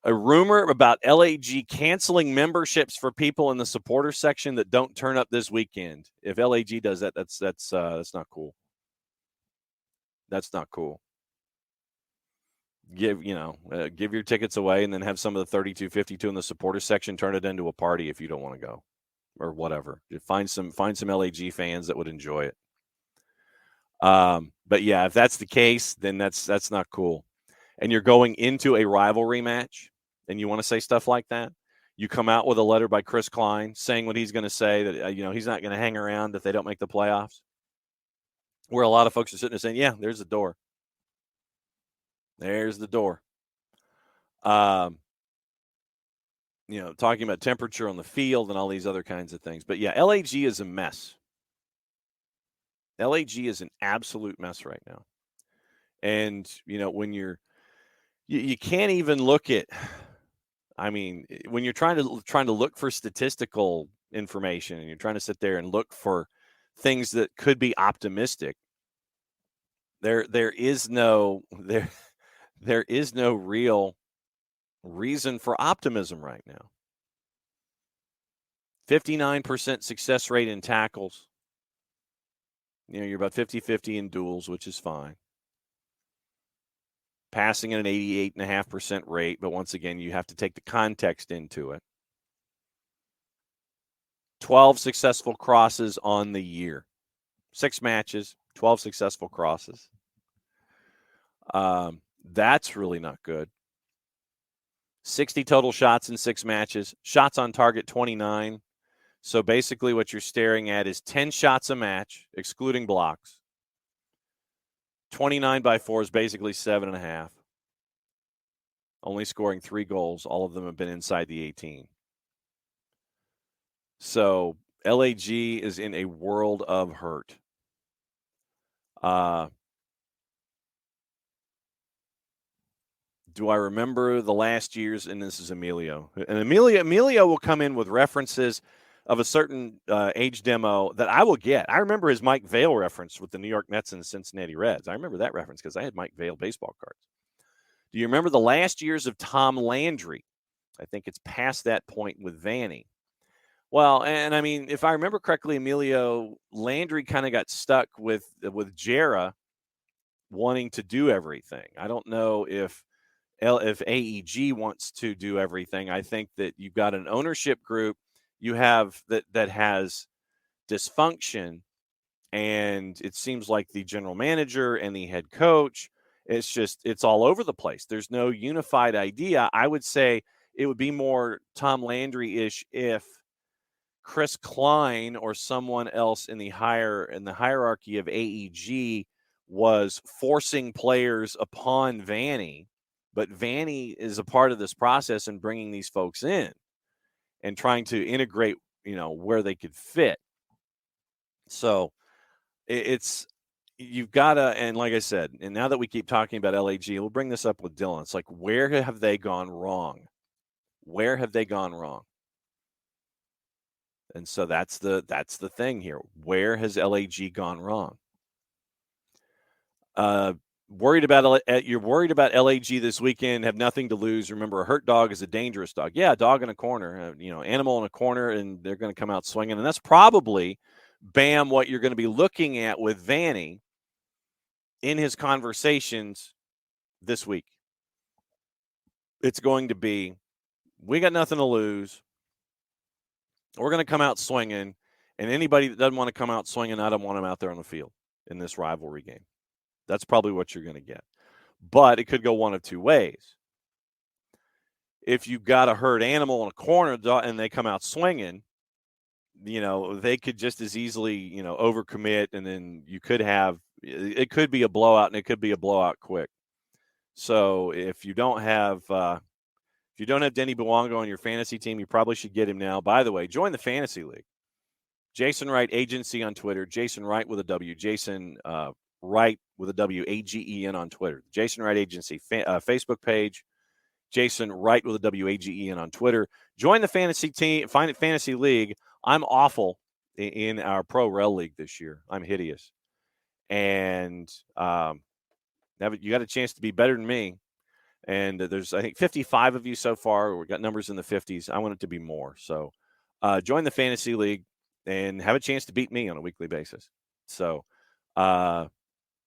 A rumor about LAG canceling memberships for people in the supporter section that don't turn up this weekend. If LAG does that, that's not cool. That's not cool. Give your tickets away and then have some of the 3252 in the supporter section turn it into a party if you don't want to go or whatever. Find some LAG fans that would enjoy it. But yeah, if that's the case, then that's not cool. And you're going into a rivalry match and you want to say stuff like that. You come out with a letter by Chris Klein saying what he's going to say, that he's not going to hang around if they don't make the playoffs. Where a lot of folks are sitting there saying, yeah, there's the door. There's the door. Talking about temperature on the field and all these other kinds of things. But yeah, LAG is a mess. LAG is an absolute mess right now. And, when you can't even look at, when you're trying to look for statistical information and you're trying to sit there and look for things that could be optimistic, there is no real reason for optimism right now. 59% success rate in tackles. You're about 50-50 in duels, which is fine. Passing at an 88.5% rate, but once again, you have to take the context into it. 12 successful crosses on the year. 6 matches, 12 successful crosses. That's really not good. 60 total shots in 6 matches. Shots on target, 29. So basically what you're staring at is 10 shots a match, excluding blocks. 29-4 is basically 7.5. Only scoring 3 goals. All of them have been inside the 18. So LAG is in a world of hurt. Do I remember the last year's? And this is Emilio. And Emilio will come in with references of a certain age demo that I will get. I remember his Mike Vail reference with the New York Mets and the Cincinnati Reds. I remember that reference because I had Mike Vail baseball cards. Do you remember the last years of Tom Landry? I think it's past that point with Vanny. Well, and I mean, if I remember correctly, Emilio, Landry kind of got stuck with Jera wanting to do everything. I don't know if AEG wants to do everything. I think that you've got an ownership group you have that has dysfunction, and it seems like the general manager and the head coach, it's all over the place. There's no unified idea. I would say it would be more Tom Landry-ish if Chris Klein or someone else in the hierarchy of AEG was forcing players upon Vanny, but Vanny is a part of this process and bringing these folks in and trying to integrate, where they could fit. So you've got to, and like I said, and now that we keep talking about LAG, we'll bring this up with Dylan. It's like, where have they gone wrong? Where have they gone wrong? And so that's the thing here. Where has LAG gone wrong? You're worried about LAG this weekend, have nothing to lose. Remember, a hurt dog is a dangerous dog. Yeah, a dog in a corner, animal in a corner, and they're going to come out swinging. And that's probably, Bam, what you're going to be looking at with Vanny in his conversations this week. It's going to be, we got nothing to lose. We're going to come out swinging, and anybody that doesn't want to come out swinging, I don't want them out there on the field in this rivalry game. That's probably what you're going to get. But it could go one of two ways. If you've got a hurt animal in a corner and they come out swinging, they could just as easily, overcommit, and then it could be a blowout, and it could be a blowout quick. So if you don't have Denny Bouanga on your fantasy team, you probably should get him now. By the way, join the fantasy league. Jason Wright Agency on Twitter. Jason Wright with a W. Jason Wright with a W. AGEN on Twitter. Jason Wright Agency Facebook page. Jason Wright with a W. AGEN on Twitter. Join the fantasy team. Find it fantasy league. I'm awful in our pro rel league this year. I'm hideous, and you got a chance to be better than me. And there's, I think, 55 of you so far. We've got numbers in the 50s. I want it to be more. So join the fantasy league and have a chance to beat me on a weekly basis. So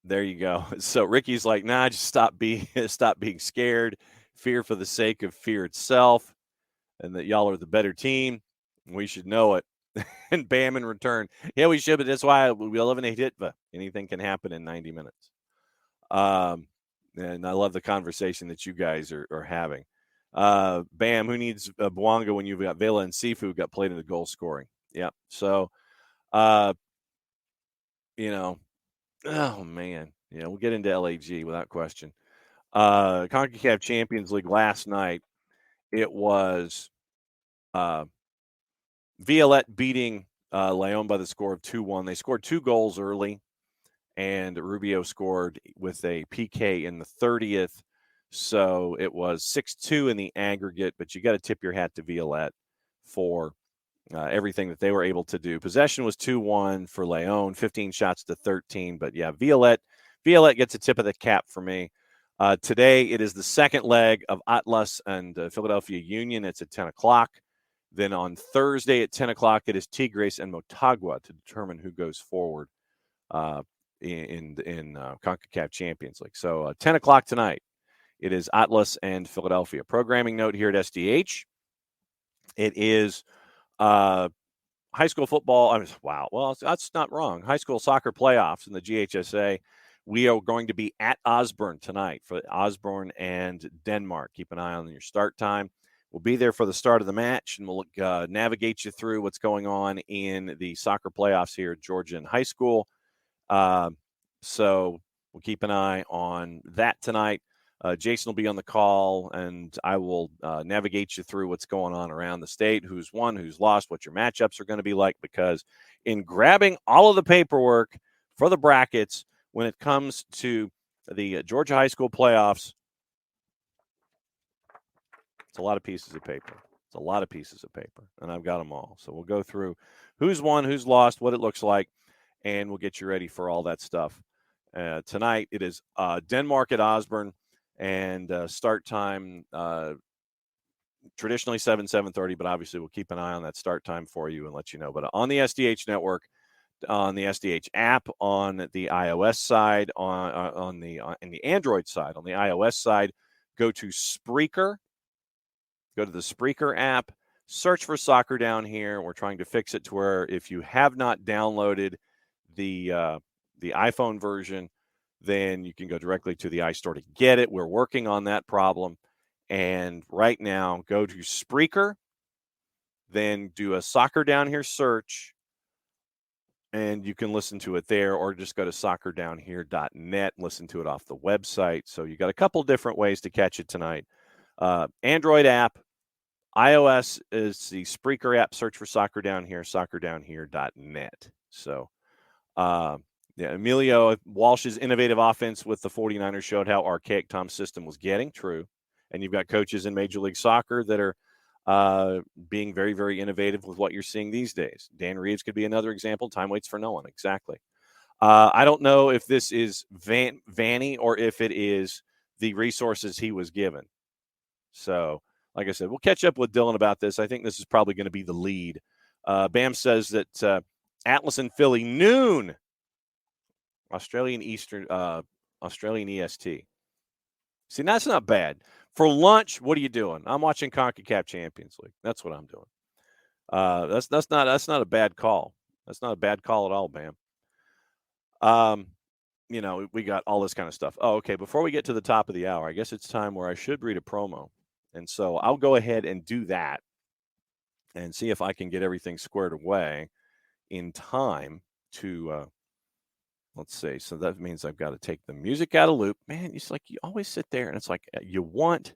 there you go. So Ricky's like, nah, just stop being scared. Fear for the sake of fear itself, and that y'all are the better team. We should know it. And Bam in return. Yeah, we should, but that's why we eliminate Hitva. Anything can happen in 90 minutes. And I love the conversation that you guys are having. Bam, who needs Bouanga when you've got Vela and Sifu got played in the goal scoring? Yeah. So, oh, man. Yeah, we'll get into LAG without question. CONCACAF Champions League last night, it was Violette beating Leon by the score of 2-1. They scored 2 goals early, and Rubio scored with a PK in the 30th. So it was 6-2 in the aggregate, but you got to tip your hat to Violette for everything that they were able to do. Possession was 2-1 for Leon, 15 shots to 13. But, yeah, Violette gets a tip of the cap for me. Today it is the second leg of Atlas and Philadelphia Union. It's at 10 o'clock. Then on Thursday at 10 o'clock, it is Tigres and Motagua to determine who goes forward in CONCACAF Champions League. So 10 o'clock tonight, it is Atlas and Philadelphia. Programming note here at SDH, it is high school football. Wow. Well, that's not wrong. High school soccer playoffs in the GHSA. We are going to be at Osborne tonight for Osborne and Denmark. Keep an eye on your start time. We'll be there for the start of the match, and we'll navigate you through what's going on in the soccer playoffs here at Georgian High School. So we'll keep an eye on that tonight. Jason will be on the call, and I will navigate you through what's going on around the state, who's won, who's lost, what your matchups are going to be like, because in grabbing all of the paperwork for the brackets when it comes to the Georgia high school playoffs, it's a lot of pieces of paper. It's a lot of pieces of paper, and I've got them all. So we'll go through who's won, who's lost, what it looks like, and we'll get you ready for all that stuff. Tonight it is Denmark at Osborne, and start time traditionally 7:30, but obviously we'll keep an eye on that start time for you and let you know. But on the SDH network, on the SDH app, on the iOS side, on the Android side, on the iOS side, go to Spreaker. Go to the Spreaker app, search for Soccer Down Here. We're trying to fix it to where if you have not downloaded the iPhone version, then you can go directly to the iStore to get it. We're working on that problem. And right now, go to Spreaker, then do a Soccer Down Here search, and you can listen to it there, or just go to soccerdownhere.net and listen to it off the website. So you got a couple different ways to catch it tonight. Android app, iOS is the Spreaker app. Search for Soccer Down Here, soccerdownhere.net. So, Emilio Walsh's innovative offense with the 49ers showed how archaic Tom's system was getting. True. And you've got coaches in Major League Soccer that are being very, very innovative with what you're seeing these days. Dan Reeves could be another example. Time waits for no one. Exactly. I don't know if this is Vanny or if it is the resources he was given. So, like I said, we'll catch up with Dylan about this. I think this is probably going to be the lead. Bam says that Atlas and Philly, noon, Australian EST. See, that's not bad. For lunch, what are you doing? I'm watching CONCACAF Champions League. That's what I'm doing. That's not a bad call. That's not a bad call at all, Bam. We got all this kind of stuff. Oh, okay. Before we get to the top of the hour, I guess it's time where I should read a promo. And so I'll go ahead and do that and see if I can get everything squared away in time to, let's see. So that means I've got to take the music out of loop. Man, it's like you always sit there and it's like you want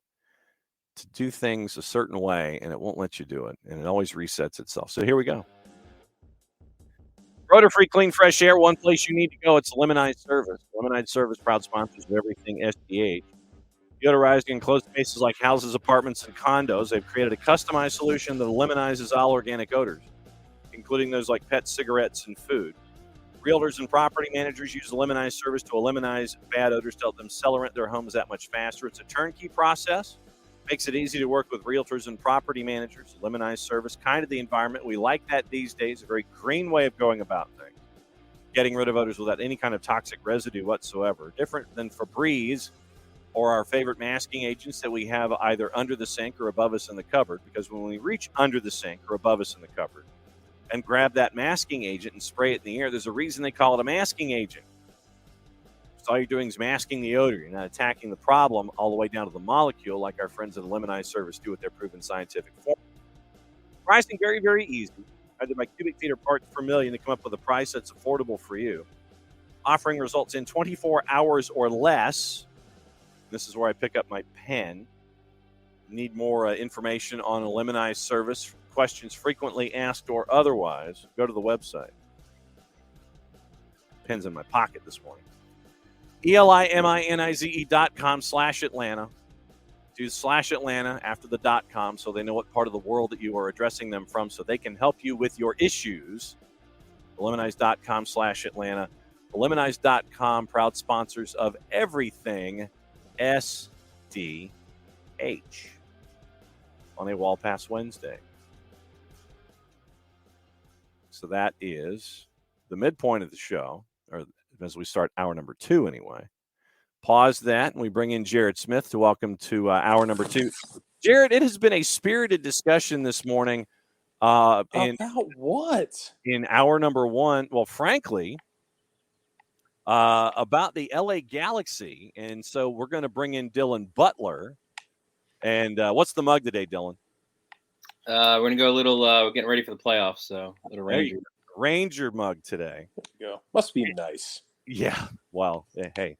to do things a certain way and it won't let you do it. And it always resets itself. So here we go. Rotor-free, clean, fresh air. One place you need to go. It's Lemonize Service. Lemonize Service, proud sponsors of everything SDH. Deodorizing enclosed spaces like houses, apartments, and condos. They've created a customized solution that eliminizes all organic odors, including those like pets, cigarettes, and food. Realtors and property managers use the Lemonize Service to eliminate bad odors to help them sell or rent their homes that much faster. It's a turnkey process. Makes it easy to work with realtors and property managers. Lemonize Service, kind of the environment. We like that these days, a very green way of going about things. Getting rid of odors without any kind of toxic residue whatsoever. Different than Febreze or our favorite masking agents that we have either under the sink or above us in the cupboard, because when we reach under the sink or above us in the cupboard and grab that masking agent and spray it in the air, there's a reason they call it a masking agent. So all you're doing is masking the odor. You're not attacking the problem all the way down to the molecule like our friends at the Lemonize Service do with their proven scientific formula. Pricing very, very easy. Either by cubic feet or parts per million to come up with a price that's affordable for you. Offering results in 24 hours or less. This is where I pick up my pen. Need more information on a Lemonize Service, questions frequently asked or otherwise, go to the website. Pen's in my pocket this morning. ELIMINIZE.com/Atlanta. Do /Atlanta after the .com so they know what part of the world that you are addressing them from so they can help you with your issues. Lemonize.com/Atlanta. Lemonize.com, proud sponsors of everything SDH on a WallPass Wednesday. So that is the midpoint of the show, or as we start hour number 2 anyway. Pause that, and we bring in Jared Smith to welcome to hour number 2. Jared, it has been a spirited discussion this morning. About what? In hour number 1, well, frankly, about the LA Galaxy. And so we're going to bring in Dylan Butler. And what's the mug today, Dylan? We're going to go a little, we're getting ready for the playoffs, so a little Ranger. Ranger mug today. There you go. Must be nice. Yeah. Well, hey.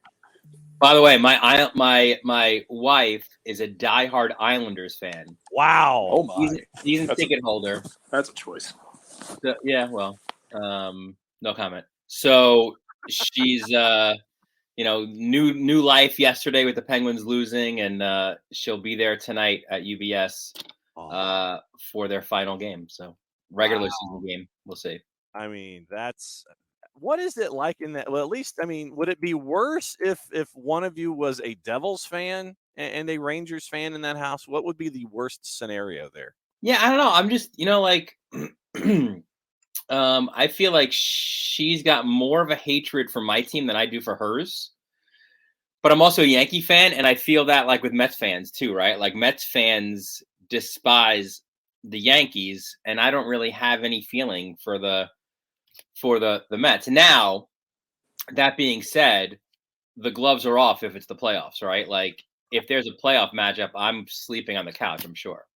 By the way, my wife is a diehard Islanders fan. Wow. Oh my. Season ticket holder. That's a choice. So, yeah. Well, no comment. So she's new life yesterday with the Penguins losing, and she'll be there tonight at UBS for their final game. So regular season game. We'll see. I mean, what is it like in that? Well, at least, I mean, would it be worse if one of you was a Devils fan and a Rangers fan in that house? What would be the worst scenario there? Yeah, I don't know. I'm just, like, I feel like she's got more of a hatred for my team than I do for hers. But I'm also a Yankee fan, and I feel that like with Mets fans too, right? Like Mets fans despise the Yankees, and I don't really have any feeling for the Mets. Now, that being said, the gloves are off if it's the playoffs, right? Like if there's a playoff matchup, I'm sleeping on the couch, I'm sure.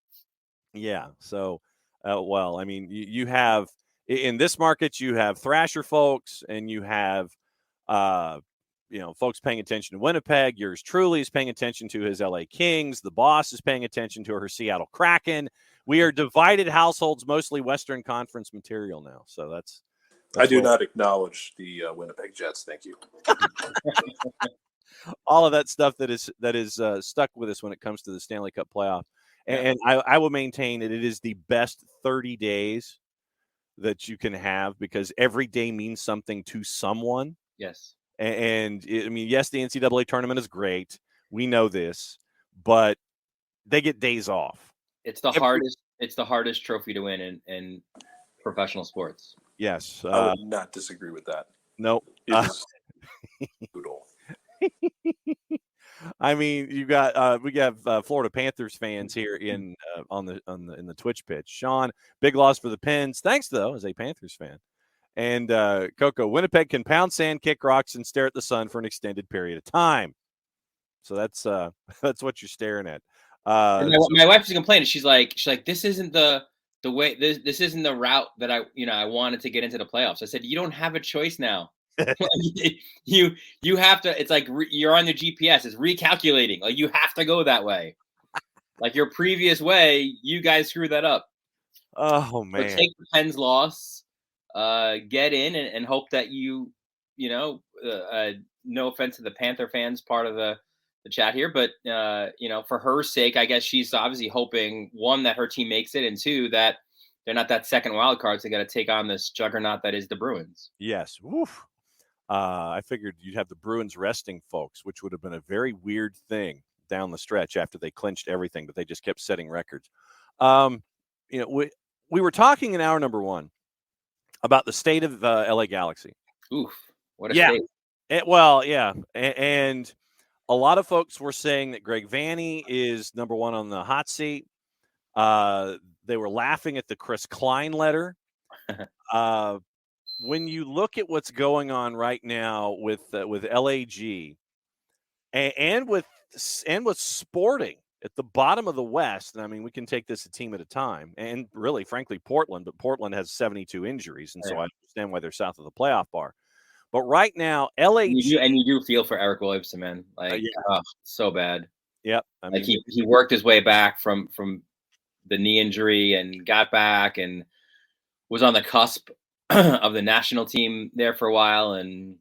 Yeah. So, well, I mean, you have in this market, you have Thrasher folks, and you have, folks paying attention to Winnipeg. Yours truly is paying attention to his LA Kings. The boss is paying attention to her Seattle Kraken. We are divided households, mostly Western Conference material now. So that's I do not acknowledge the Winnipeg Jets. Thank you. all of that stuff that is stuck with us when it comes to the Stanley Cup playoff. And I will maintain that it is the best 30 days that you can have because every day means something to someone. Yes. And I mean, yes, the NCAA tournament is great. We know this, but they get days off. It's the hardest. It's the hardest trophy to win in professional sports. Yes. I would not disagree with that. Nope. It is brutal. I mean, you got we have Florida Panthers fans here in the Twitch pitch. Sean, big loss for the Pens. Thanks though, as a Panthers fan. And Coco, Winnipeg can pound sand, kick rocks, and stare at the sun for an extended period of time. So that's what you're staring at. My wife is complaining. She's like, this isn't the way. This isn't the route that I wanted to get into the playoffs. I said, you don't have a choice now. you have to. It's like you're on the GPS. It's recalculating. Like you have to go that way. Like your previous way, you guys screwed that up. Oh man! So take the Pens loss, get in, and hope that no offense to the Panther fans, part of the chat here, but for her sake, I guess she's obviously hoping one that her team makes it, and two that they're not that second wild card. So they got to take on this juggernaut that is the Bruins. Yes. Woof. I figured you'd have the Bruins resting folks, which would have been a very weird thing down the stretch after they clinched everything, but they just kept setting records. We were talking in hour number one about the state of LA Galaxy. Oof. What a state. And a lot of folks were saying that Greg Vanney is number one on the hot seat. They were laughing at the Chris Klein letter. When you look at what's going on right now with LAG and with Sporting at the bottom of the West, and I mean we can take this a team at a time, and really, frankly, Portland, but Portland has 72 injuries, and so I understand why they're south of the playoff bar. But right now, LAG, you do feel for Eric Williamson, man. Like, so bad. Yep. I mean, like he worked his way back from the knee injury and got back and was on the cusp of the national team there for a while, and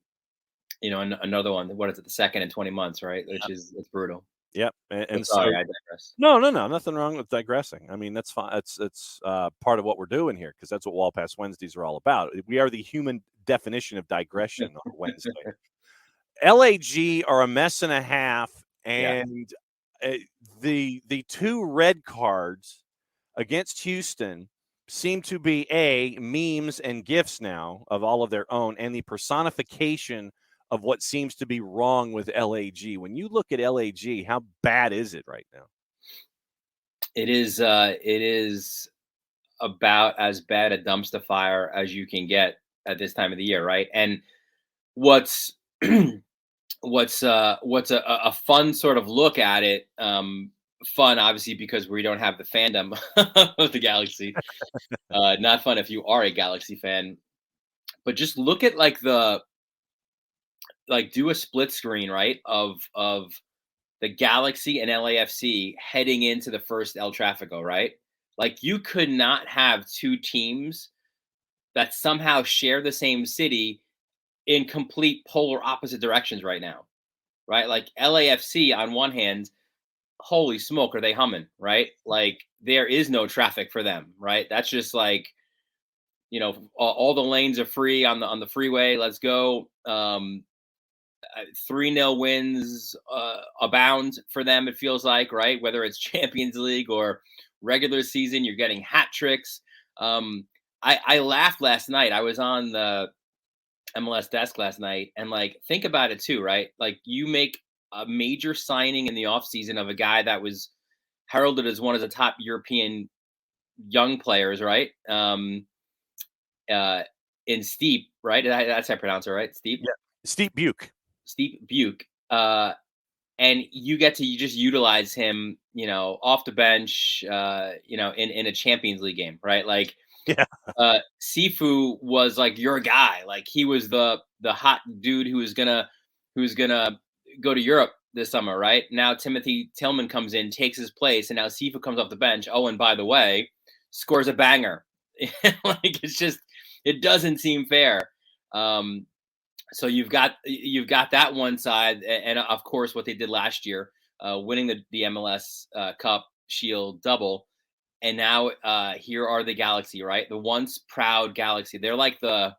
another one. What is it? The second in 20 months, right? Which is it's brutal. Yep. And sorry, I digress. No, nothing wrong with digressing. I mean, that's fine. It's part of what we're doing here because that's what WallPass Wednesdays are all about. We are the human definition of digression on Wednesday. LAG are a mess and a half, and the two red cards against Houston seem to be memes and gifs now of all of their own, and the personification of what seems to be wrong with LAG. When you look at LAG, how bad is it right now? It is about as bad a dumpster fire as you can get at this time of the year, right? And what's a fun sort of look at it, fun obviously because we don't have the fandom of the Galaxy. Not fun if you are a Galaxy fan, but just look at like the do a split screen, right, of the Galaxy and LAFC heading into the first El Tráfico, right? Like, you could not have two teams that somehow share the same city in complete polar opposite directions right now, right? Like, LAFC on one hand, holy smoke, are they humming, right? Like, there is no traffic for them, right? That's just like, all the lanes are free on the freeway. Let's go. 3-0 wins abound for them, it feels like, right? Whether it's Champions League or regular season, you're getting hat tricks. I laughed last night. I was on the MLS desk last night, and like, think about it too, right? Like, you make a major signing in the offseason of a guy that was heralded as one of the top European young players, right? In Steep, right? That's how I pronounce it, right? Steep? Yeah. Steep Buke. Steep Buke. And you get to just utilize him, off the bench, in a Champions League game, right? Like, Yeah. Sifu was like your guy. Like, he was the hot dude who was gonna go to Europe this summer, right? Now Timothy Tillman comes in, takes his place, and now Sifu comes off the bench. Oh, and by the way, scores a banger. Like, it doesn't seem fair. So you've got that one side, and of course what they did last year, winning the MLS Cup Shield double, and now here are the Galaxy, right? The once proud Galaxy. They're like the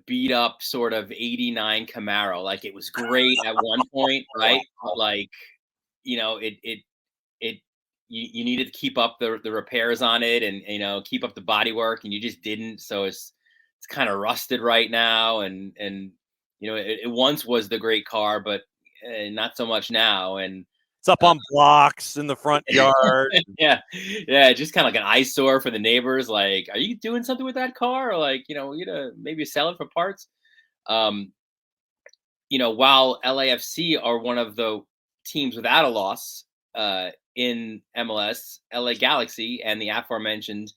beat up sort of '89 Camaro. Like, it was great at one point, right? Like, you needed to keep up the repairs on it, and keep up the body work, and you just didn't. So it's kind of rusted right now, and it once was the great car, but not so much now. And it's up on blocks in the front yard. yeah, just kind of like an eyesore for the neighbors. Like, are you doing something with that car, or like, you to maybe sell it for parts? While LAFC are one of the teams without a loss in MLS, LA Galaxy and the aforementioned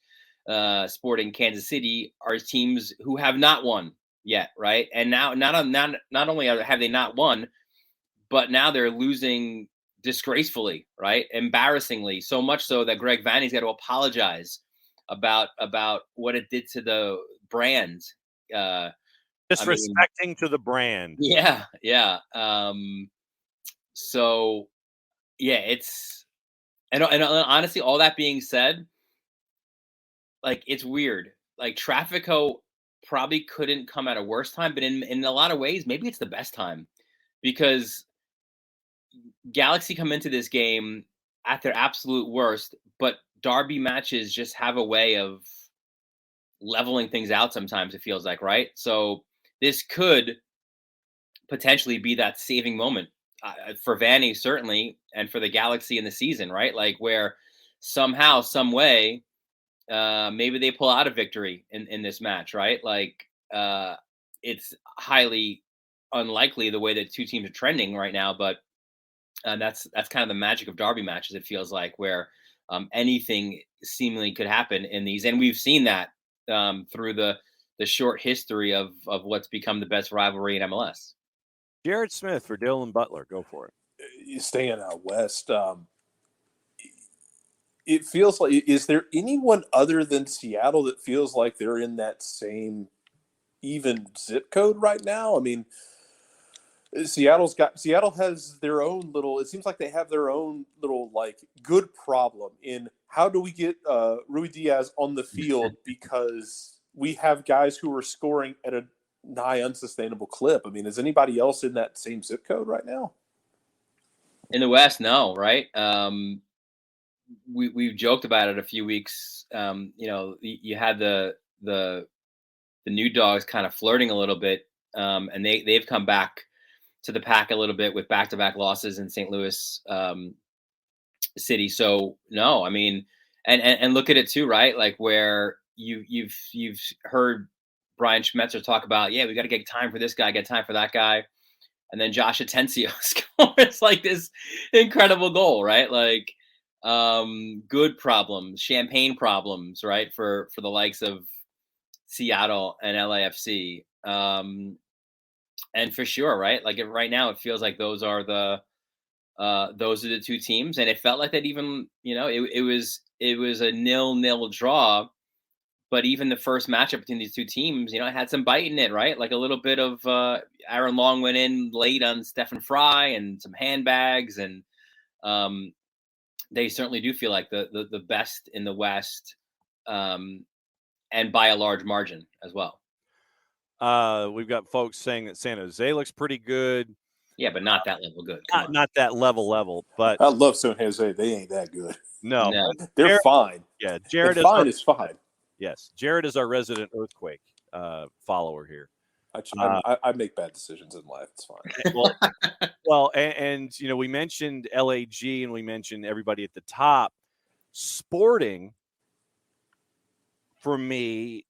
Sporting Kansas City are teams who have not won yet, right? And now not only have they not won, but now they're losing disgracefully, right? Embarrassingly, so much so that Greg Vanney's got to apologize about what it did to the brand. Disrespecting to the brand. Yeah. So yeah, it's and honestly, all that being said, like, it's weird. Like, Traffico probably couldn't come at a worse time, but in a lot of ways, maybe it's the best time, because Galaxy come into this game at their absolute worst, but derby matches just have a way of leveling things out sometimes, it feels like, right? So this could potentially be that saving moment for Vanney, certainly, and for the Galaxy in the season, right? Like, where somehow, some way, maybe they pull out a victory in this match, right? Like, it's highly unlikely the way that two teams are trending right now, but that's kind of the magic of derby matches, it feels like, where anything seemingly could happen in these, and we've seen that through the short history of what's become the best rivalry in MLS. Jared Smith for Dylan Butler. Go for it. Staying out west, it feels like, is there anyone other than Seattle that feels like they're in that same even zip code right now? I mean, Seattle has their own little, it seems like they have their own little, like, good problem in how do we get Rui Diaz on the field, because we have guys who are scoring at a nigh unsustainable clip. I mean, is anybody else in that same zip code right now? In the West, no, right? We've joked about it a few weeks. You had the new dogs kind of flirting a little bit, and they've come back to the pack a little bit with back-to-back losses in St. Louis City. So no, I mean, and look at it too, right? Like, where you've heard Brian Schmetzer talk about, yeah, we got to get time for this guy, get time for that guy, and then Josh Atencio scores like this incredible goal, right? Like, good problems, champagne problems, right? For the likes of Seattle and LAFC. And for sure, right? Like right now, it feels like those are the two teams, and it felt like that. Even it was a 0-0 draw, but even the first matchup between these two teams, it had some bite in it, right? Like a little bit of Aaron Long went in late on Stephen Fry and some handbags, and they certainly do feel like the best in the West, and by a large margin as well. We've got folks saying that San Jose looks pretty good. Yeah, but not that level good. Not that level, but I love San Jose. They ain't that good. No. They're Jared, fine. Yeah, Jared is fine. Yes, Jared is our resident earthquake follower here. I make bad decisions in life. It's fine. Well, and we mentioned LAG and we mentioned everybody at the top. Sporting, for me,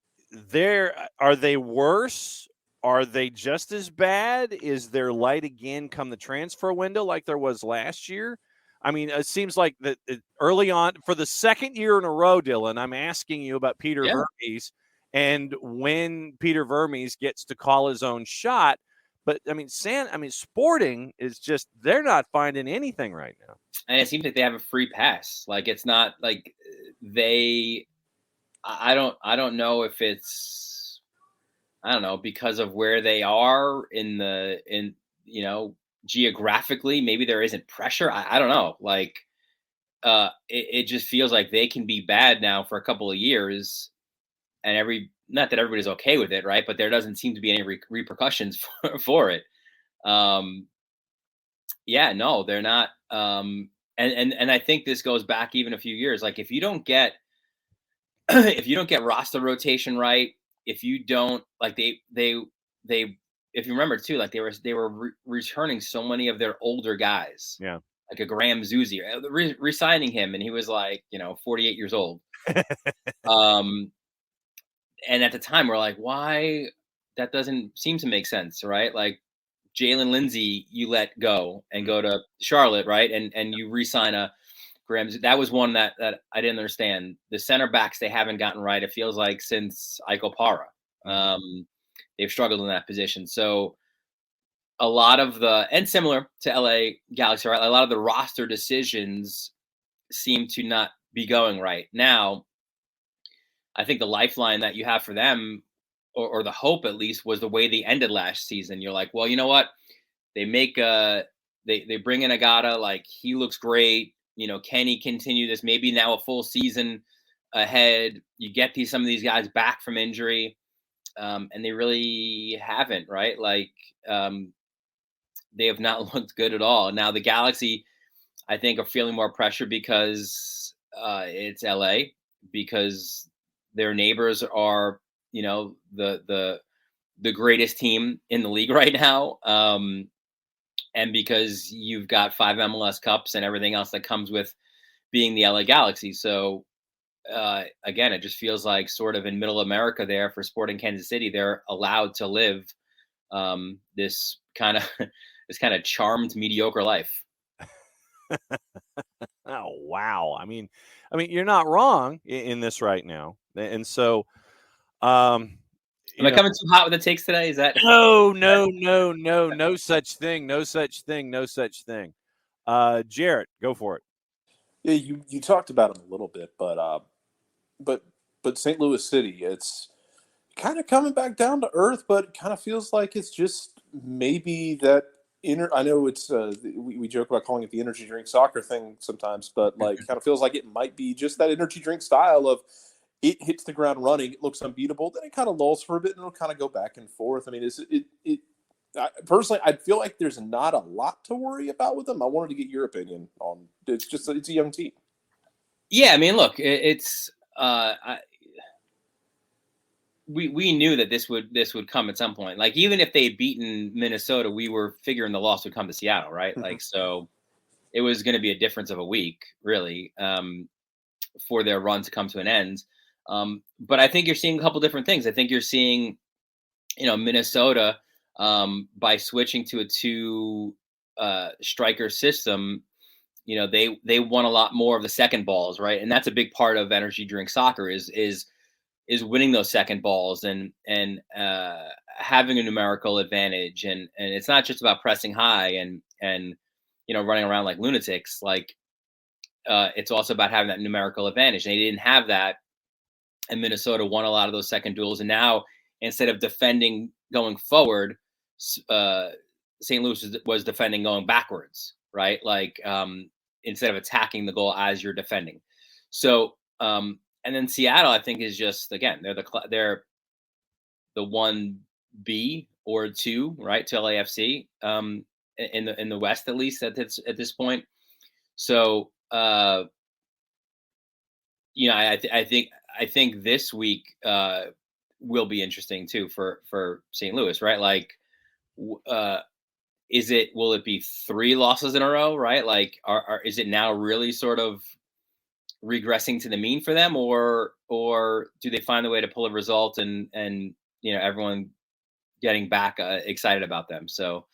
are they worse? Are they just as bad? Is there light again come the transfer window like there was last year? I mean, it seems like that early on, for the second year in a row, Dylan, I'm asking you about Peter Vermes and when Peter Vermes gets to call his own shot. But I mean, Sporting is just, they're not finding anything right now. And it seems like they have a free pass. Like it's not like I don't know if it's, because of where they are geographically, maybe there isn't pressure. I don't know. Like, it just feels like they can be bad now for a couple of years, and not that everybody's okay with it, right? But there doesn't seem to be any repercussions for it. Yeah, no, they're not. And I think this goes back even a few years. Like if you don't get roster rotation right, if you don't like if you remember too, like they were returning so many of their older guys. Yeah. Like a Graham Zusi, re-signing him, and he was like, 48 years old. And at the time, we're like, why? That doesn't seem to make sense, right? Like Jalen Lindsey, you let go and go to Charlotte, right? And you re-sign a Graham. That was one that I didn't understand. The center backs they haven't gotten right. It feels like since Ike Opara. They've struggled in that position. So a lot of and similar to LA Galaxy, right? A lot of the roster decisions seem to not be going right. Now, I think the lifeline that you have for them, or the hope at least, was the way they ended last season. You're like, well, you know what? They make they bring in Agata, like he looks great. Can he continue this? Maybe now a full season ahead. You get some of these guys back from injury. And they really haven't, right? Like they have not looked good at all. Now the Galaxy, I think, are feeling more pressure because it's LA, because their neighbors are, the greatest team in the league right now, and because you've got 5 MLS Cups and everything else that comes with being the LA Galaxy. So again, it just feels like sort of in middle America there for Sporting Kansas City, they're allowed to live this kind of charmed mediocre life. Oh, wow. I mean, you're not wrong in this right now. And so, am I coming too hot with the takes today? Is that no such thing. No such thing. Jarrett, go for it. Yeah, you talked about him a little bit, but St. Louis City, it's kind of coming back down to earth, but it kind of feels like it's just maybe that I know it's we joke about calling it the energy drink soccer thing sometimes, but like kind of feels like it might be just that energy drink style of it hits the ground running, it looks unbeatable, then it kind of lulls for a bit and it'll kind of go back and forth. I mean, personally, I feel like there's not a lot to worry about with them. I wanted to get your opinion on it's a young team. Yeah, I mean, look, it's we knew that this would come at some point. Like even if they had beaten Minnesota, we were figuring the loss would come to Seattle, right? Like so, it was going to be a difference of a week, really, for their run to come to an end. But I think you're seeing a couple different things. I think you're seeing, Minnesota by switching to a 2 striker system. They won a lot more of the second balls, right? And that's a big part of energy drink soccer is winning those second balls and having a numerical advantage, and it's not just about pressing high and running around like lunatics. Like it's also about having that numerical advantage. And they didn't have that, and Minnesota won a lot of those second duels. And now instead of defending going forward, St. Louis was defending going backwards, right? Like instead of attacking the goal as you're defending. So and then Seattle, I think, is just, again, they're the 1B or 2, right, to LAFC in the West, at least at this point. So I think this week will be interesting too for St. Louis, right? Like, will it be 3 losses in a row, right? Like, is it now really sort of regressing to the mean for them, or do they find a way to pull a result and everyone getting back excited about them? So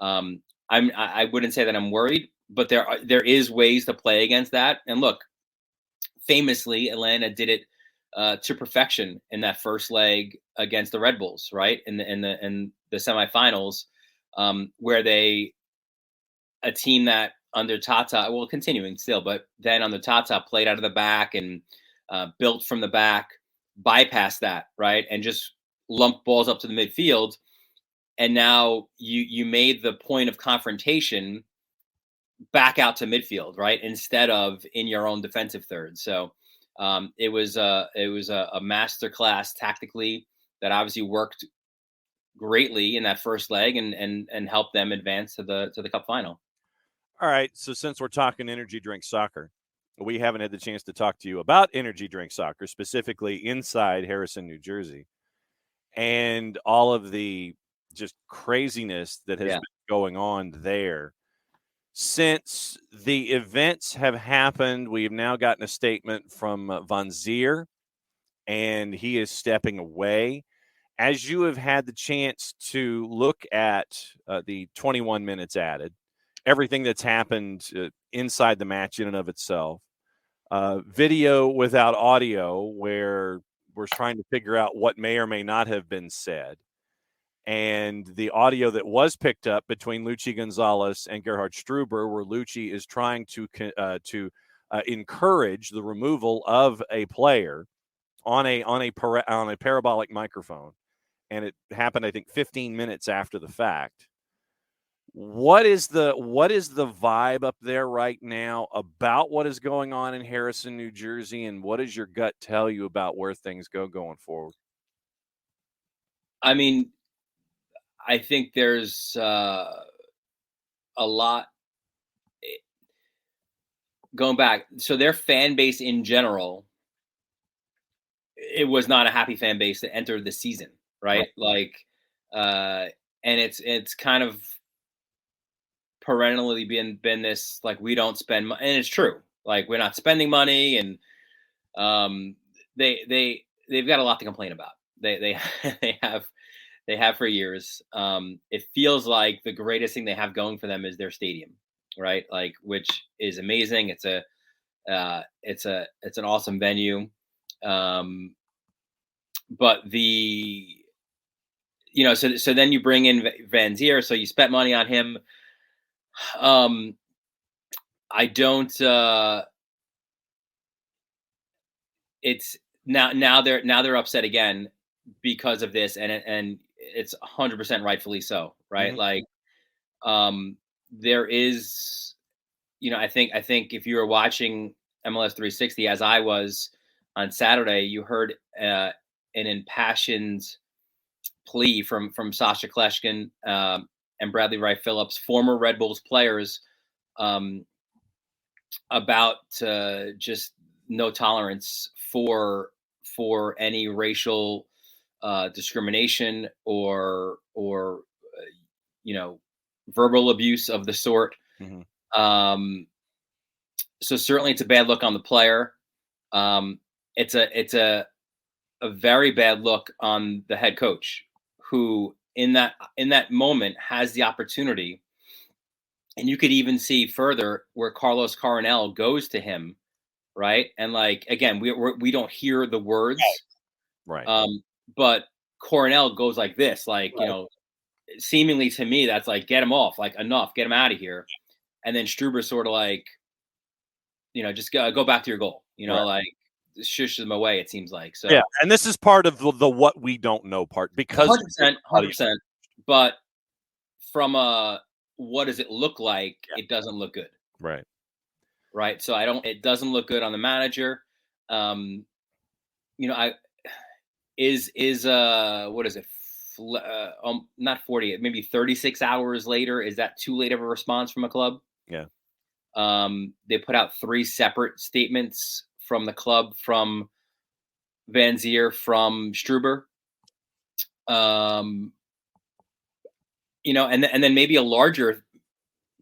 I wouldn't say that I'm worried, but there is ways to play against that. And look, famously, Atlanta did it to perfection in that first leg against the Red Bulls, right? In the semifinals, where a team that under Tata, well, continuing still, but then under Tata played out of the back and built from the back, bypassed that, right? And just lumped balls up to the midfield. And now you made the point of confrontation back out to midfield, right? Instead of in your own defensive third. So it was a masterclass tactically that obviously worked greatly in that first leg and helped them advance to the cup final. All right. So since we're talking energy drink soccer, we haven't had the chance to talk to you about energy drink soccer, specifically inside Harrison, New Jersey, and all of the just craziness that has been going on there. Since the events have happened, we have now gotten a statement from Van Zier, and he is stepping away. As you have had the chance to look at the 21 minutes added, everything that's happened inside the match in and of itself, video without audio where we're trying to figure out what may or may not have been said, and the audio that was picked up between Luchi Gonzalez and Gerhard Struber, where Luchi is trying to encourage the removal of a player on a parabolic microphone, and it happened, I think, 15 minutes after the fact. What is the vibe up there right now about what is going on in Harrison, New Jersey, and what does your gut tell you about where things going forward? I mean, I think there's a lot going back. So their fan base in general, it was not a happy fan base that entered the season, right? Like, and it's kind of perennially been this, like, we don't spend money, and it's true. Like, we're not spending money, and they've got a lot to complain about. They have for years. It feels like the greatest thing they have going for them is their stadium, right? Like, which is amazing. It's an awesome venue. But so then you bring in Van Zier, so you spent money on him. I don't. It's now they're upset again because of this, and it's 100% rightfully so, right? Mm-hmm. Like, there is, I think if you were watching MLS 360 as I was on Saturday, you heard an impassioned plea from Sasha Kleshkin and Bradley Wright Phillips, former Red Bulls players, about just no tolerance for any racial discrimination or verbal abuse of the sort. Mm-hmm. So certainly it's a bad look on the player. It's a very bad look on the head coach, who in that moment has the opportunity. And you could even see further where Carlos Coronel goes to him, right? And, like, again, we don't hear the words, right? But Cornell goes like this, like, seemingly to me, that's like, get him off, like, enough, get him out of here. And then Struber's sort of like, just go back to your goal, like shushes them away, it seems like. So yeah, and this is part of the what we don't know part, because 100%. But from what does it look like? Yeah. It doesn't look good. Right. So it doesn't look good on the manager. What is it? Not 48, maybe 36 hours later. Is that too late of a response from a club? Yeah. They put out 3 separate statements from the club, from Van Zier, from Struber. And then maybe a larger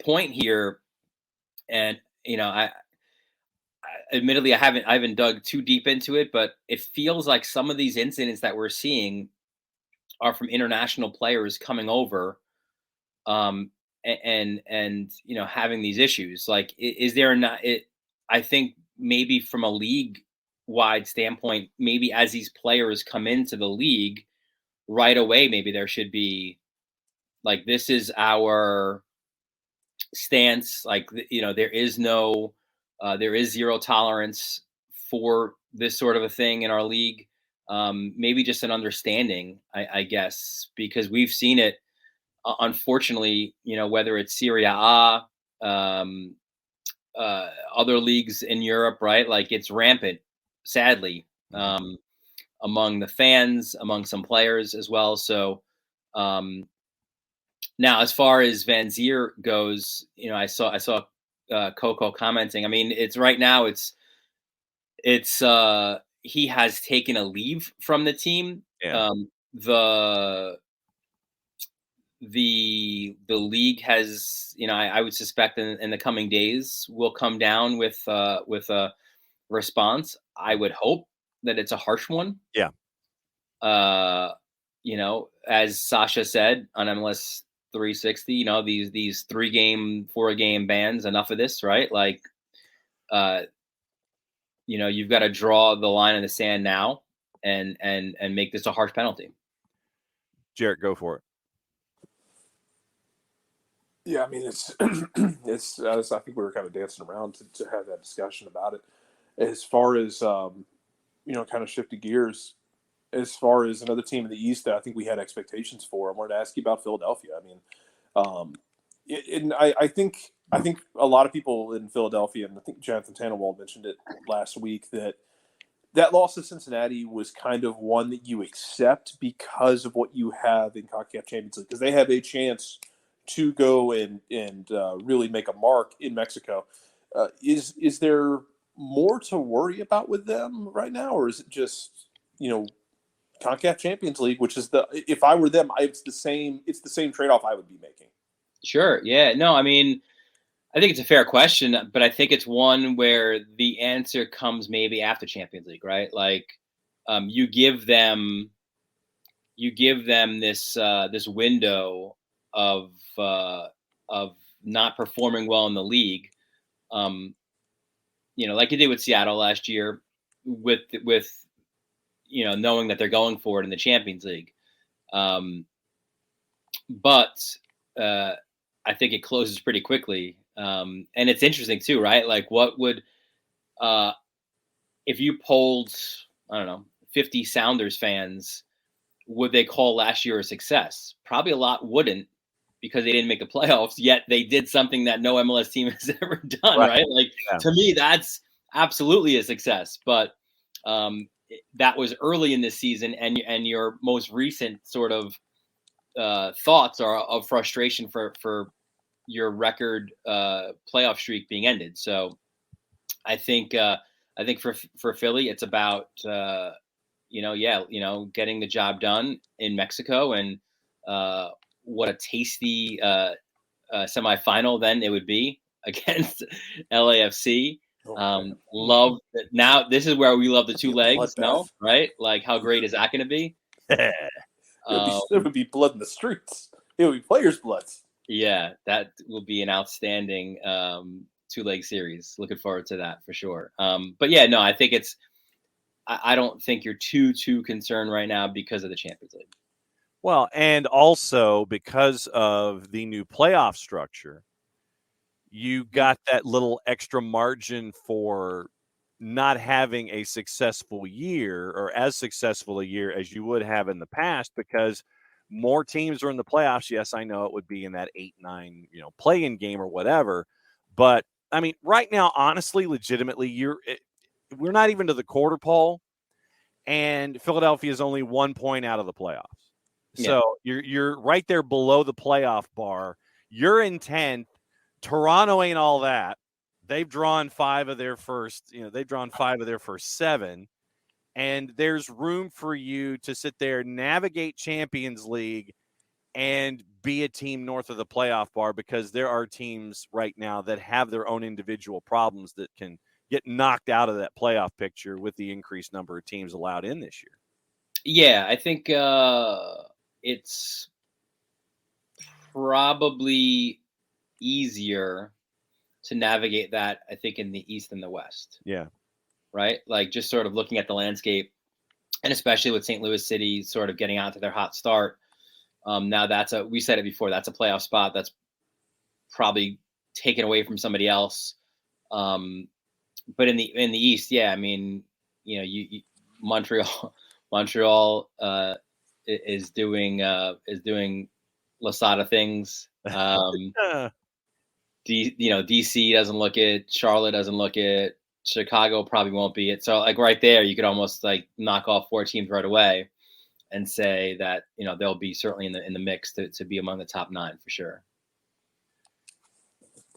point here. And, I admittedly, I haven't dug too deep into it, but it feels like some of these incidents that we're seeing are from international players coming over, and having these issues. Like, is there not? I think maybe from a league-wide standpoint, maybe as these players come into the league right away, maybe there should be, like, this is our stance. Like, there is zero tolerance for this sort of a thing in our league. Maybe just an understanding, I guess, because we've seen it, unfortunately, whether it's Serie A, other leagues in Europe, right? Like, it's rampant, sadly, among the fans, among some players as well. So, now, as far as Van Zier goes, I saw Coco commenting. I mean, it's right now. It's he has taken a leave from the team. Yeah. The league has, I would suspect in the coming days will come down with a response. I would hope that it's a harsh one. Yeah. As Sasha said on MLS 360, these 3-game, 4-game bans, enough of this, right? Like, you've got to draw the line in the sand now and make this a harsh penalty. Jarrett, go for it. Yeah, I mean, it's I think we were kind of dancing around to have that discussion about it. As far as kind of shifting gears, as far as another team in the East that I think we had expectations for, I wanted to ask you about Philadelphia. I mean, I think a lot of people in Philadelphia, and I think Jonathan Tannenwald mentioned it last week, that loss to Cincinnati was kind of one that you accept because of what you have in CONCACAF Champions League, because they have a chance to go and really make a mark in Mexico. Is there more to worry about with them right now, or is it just CONCACAF Champions League, which is if I were them, it's the same trade-off I would be making. Sure. Yeah. No, I mean, I think it's a fair question, but I think it's one where the answer comes maybe after Champions League, right? Like, you give them this window of not performing well in the league, like you did with Seattle last year, with knowing that they're going for it in the Champions League. But I think it closes pretty quickly. And it's interesting too, right? Like, what would, if you polled, I don't know, 50 Sounders fans, would they call last year a success? Probably a lot wouldn't, because they didn't make the playoffs, yet they did something that no MLS team has ever done, right? Like, to me, that's absolutely a success. But that was early in this season, and your most recent sort of thoughts are of frustration for your record playoff streak being ended. So I think for Philly, it's about getting the job done in Mexico, and what a tasty semifinal then it would be against LAFC. Love that. Now this is where we love the 2 legs, no? Right? Like, how great is that going to be? There would be blood in the streets. It would be players' blood. Yeah, that will be an outstanding 2-leg series. Looking forward to that for sure. But yeah, no, I think I don't think you're too concerned right now because of the Champions League. Well, and also because of the new playoff structure, you got that little extra margin for not having a successful year or as successful a year as you would have in the past because more teams are in the playoffs. Yes, I know it would be in that 8-9, play-in game or whatever. But, I mean, right now, honestly, legitimately, we're not even to the quarter pole, and Philadelphia is only 1 point out of the playoffs. Yeah. So you're right there below the playoff bar. You're in 10th. Toronto ain't all that. They've drawn 5 of their first 7, and there's room for you to sit there, navigate Champions League, and be a team north of the playoff bar because there are teams right now that have their own individual problems that can get knocked out of that playoff picture with the increased number of teams allowed in this year. Yeah, I think it's probably easier to navigate that, I think, in the East and the West. Yeah. Right? Like just sort of looking at the landscape, and especially with St. Louis City sort of getting out to their hot start. Now we said it before, that's a playoff spot that's probably taken away from somebody else. But in the East, yeah, I mean, Montreal is doing Lasada things. DC doesn't look it. Charlotte doesn't look it. Chicago probably won't be it. So like right there, you could almost like knock off 4 teams right away and say that, they'll be certainly in the mix to be among the top 9 for sure.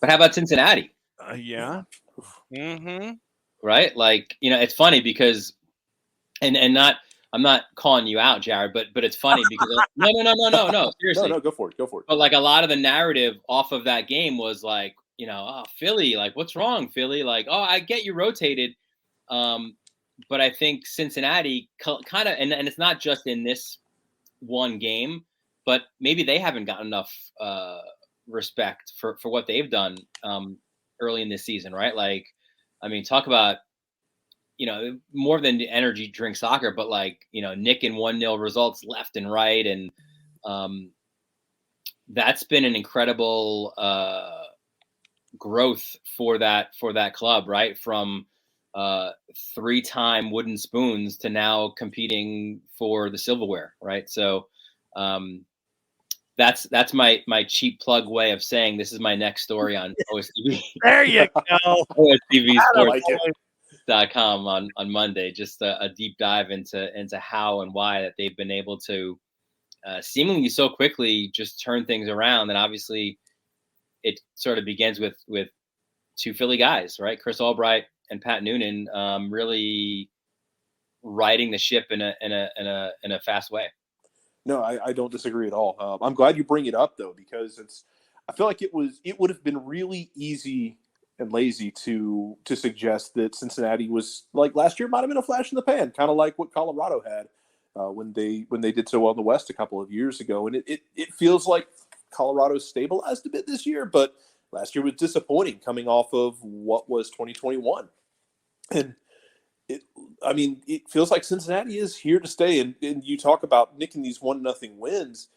But how about Cincinnati? Yeah. Mm-hmm. Right? Like, it's funny because I'm not calling you out, Jared, but it's funny because no, seriously. No, go for it. But like a lot of the narrative off of that game was like, Philly, like what's wrong, Philly? Like, oh, I get you rotated. But I think Cincinnati kind of, and it's not just in this one game, but maybe they haven't got enough respect for what they've done early in this season, right? Like, I mean, talk about, more than energy drink soccer, but like, nicking 1-0 results left and right. And that's been an incredible growth for that club, right? From 3-time wooden spoons to now competing for the silverware, right? So that's my cheap plug way of saying this is my next story on OSDB. There you go. OSDB Sports.com on Monday. Just a deep dive into how and why that they've been able to seemingly so quickly just turn things around. And obviously it sort of begins with 2 Philly guys, right? Chris Albright and Pat Noonan really riding the ship in a fast way. No, I don't disagree at all. I'm glad you bring it up though, because I feel like it would have been really easy and lazy to suggest that Cincinnati was like last year might have been a flash in the pan, kind of like what Colorado had when they did so well in the West a couple of years ago. And it feels like Colorado's stabilized a bit this year, but last year was disappointing coming off of what was 2021. And it feels like Cincinnati is here to stay. And you talk about nicking these 1-0 wins.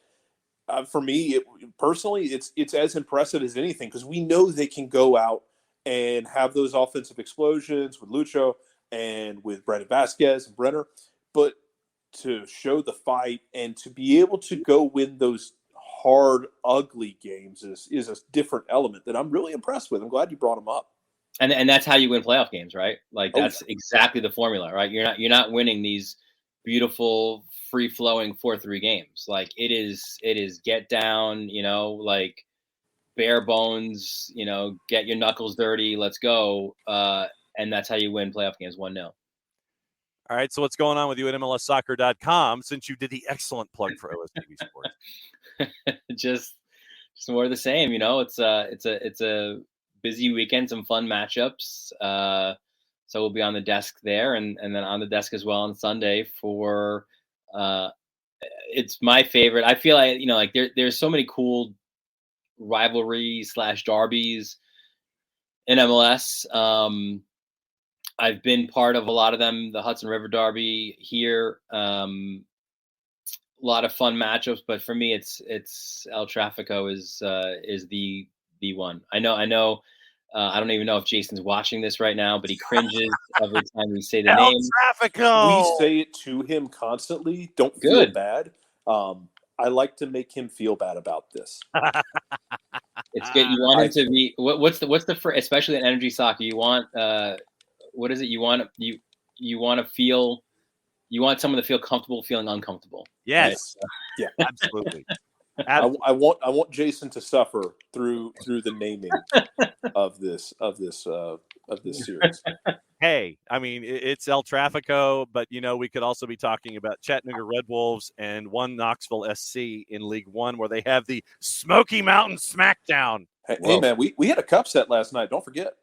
For me, personally, it's as impressive as anything because we know they can go out and have those offensive explosions with Lucho and with Brandon Vasquez and Brenner. But to show the fight and to be able to go win those hard, ugly games is a different element that I'm really impressed with. I'm glad you brought them up. And that's how you win playoff games, right? Like that's exactly the formula, right? You're not winning these beautiful, free-flowing 4-3 games. Like it is get down, like bare bones, get your knuckles dirty, let's go. And that's how you win playoff games 1-0. All right, so what's going on with you at MLSsoccer.com since you did the excellent plug for OSDB Sports? just more of the same, It's a busy weekend, some fun matchups. So we'll be on the desk there and then on the desk as well on Sunday for it's my favorite. I feel like, there's so many cool rivalry / derbies in MLS. I've been part of a lot of them. The Hudson River Derby here. A lot of fun matchups, but for me, it's El Trafico is the one. I know. I don't even know if Jason's watching this right now, but he cringes every time we say the El name. Trafico. We say it to him constantly. Don't feel bad. I like to make him feel bad about this. It's good. You want him to be what's the especially in energy soccer. You want what is it? You want someone to feel comfortable feeling uncomfortable. Yes. Right? Yeah, absolutely. I want Jason to suffer through the naming of this series. Hey, I mean, it's El Trafico, but, we could also be talking about Chattanooga Red Wolves and one Knoxville SC in League One where they have the Smoky Mountain Smackdown. Hey man, we had a cup set last night. Don't forget.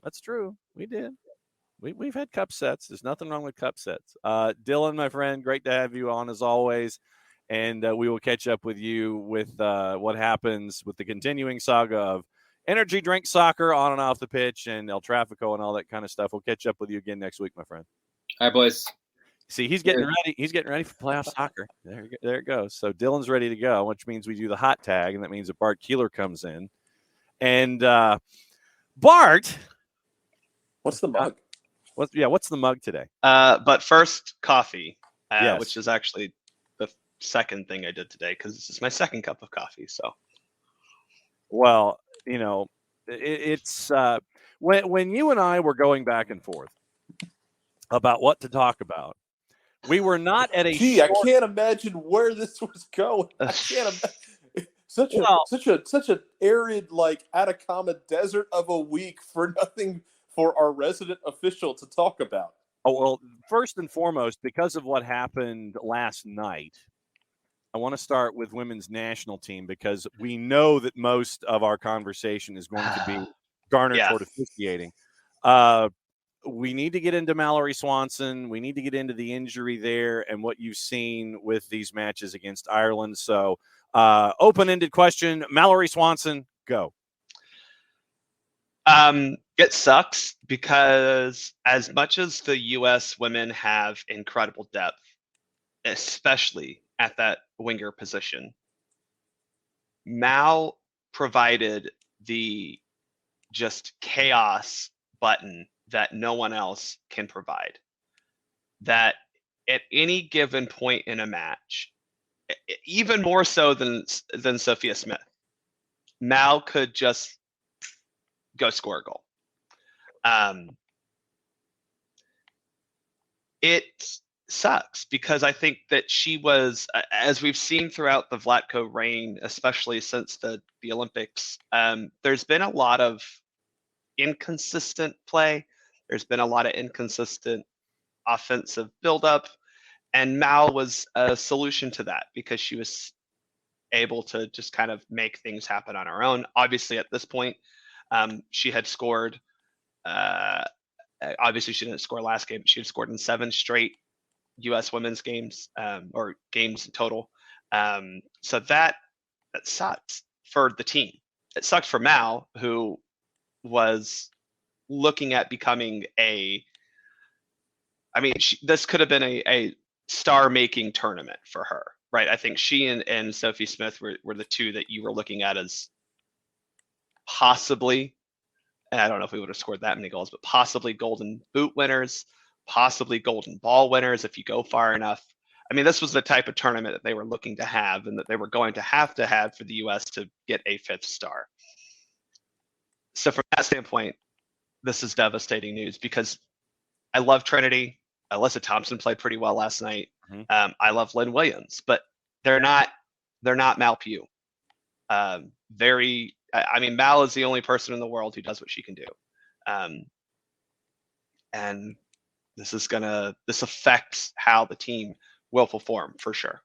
That's true. We did. We've had cup sets. There's nothing wrong with cup sets. Dylan, my friend, great to have you on as always. And we will catch up with you with what happens with the continuing saga of energy drink soccer on and off the pitch and El Trafico and all that kind of stuff. We'll catch up with you again next week, my friend. All right, boys. See, he's getting ready. He's getting ready for playoff soccer. There it goes. So Dylan's ready to go, which means we do the hot tag, and that means that Bart Keeler comes in. And Bart, what's the mug? What's the mug today? But first, coffee, yes. Which is actually the second thing I did today because this is my second cup of coffee. So, well, it's when you and I were going back and forth about what to talk about, we were not at a. I can't imagine where this was going. I can't imagine. Such an arid, like Atacama desert of a week for nothing for our resident official to talk about. Oh, well, first and foremost, because of what happened last night, I want to start with women's national team because we know that most of our conversation is going to be garnered toward officiating. We need to get into Mallory Swanson. We need to get into the injury there and what you've seen with these matches against Ireland. So, open-ended question. Mallory Swanson, go. It sucks because as much as the U.S. women have incredible depth, especially at that winger position, Mal provided the just chaos button that no one else can provide. That at any given point in a match, even more so than Sophia Smith, Mal could just go score a goal. It sucks because I think that she was, as we've seen throughout the Vlatko reign, especially since the Olympics, there's been a lot of inconsistent play. There's been a lot of inconsistent offensive buildup, and Mal was a solution to that because she was able to just kind of make things happen on her own. Obviously, at this point, she had scored. Obviously, she didn't score last game. She had scored in 7 straight U.S. women's games, or games in total. So that sucks for the team. It sucks for Mal, who was looking at becoming this could have been a star-making tournament for her, right? I think she and Sophie Smith were the two that you were looking at as possibly, and I don't know if we would have scored that many goals, but possibly Golden Boot winners, possibly Golden Ball winners if you go far enough. I mean, this was the type of tournament that they were looking to have and that they were going to have for the U.S. to get a 5th star. So from that standpoint, this is devastating news because I love Trinity. Alyssa Thompson played pretty well last night. Mm-hmm. I love Lynn Williams, but they're not Mal Pugh. Mal is the only person in the world who does what she can do. And this affects how the team will perform for sure.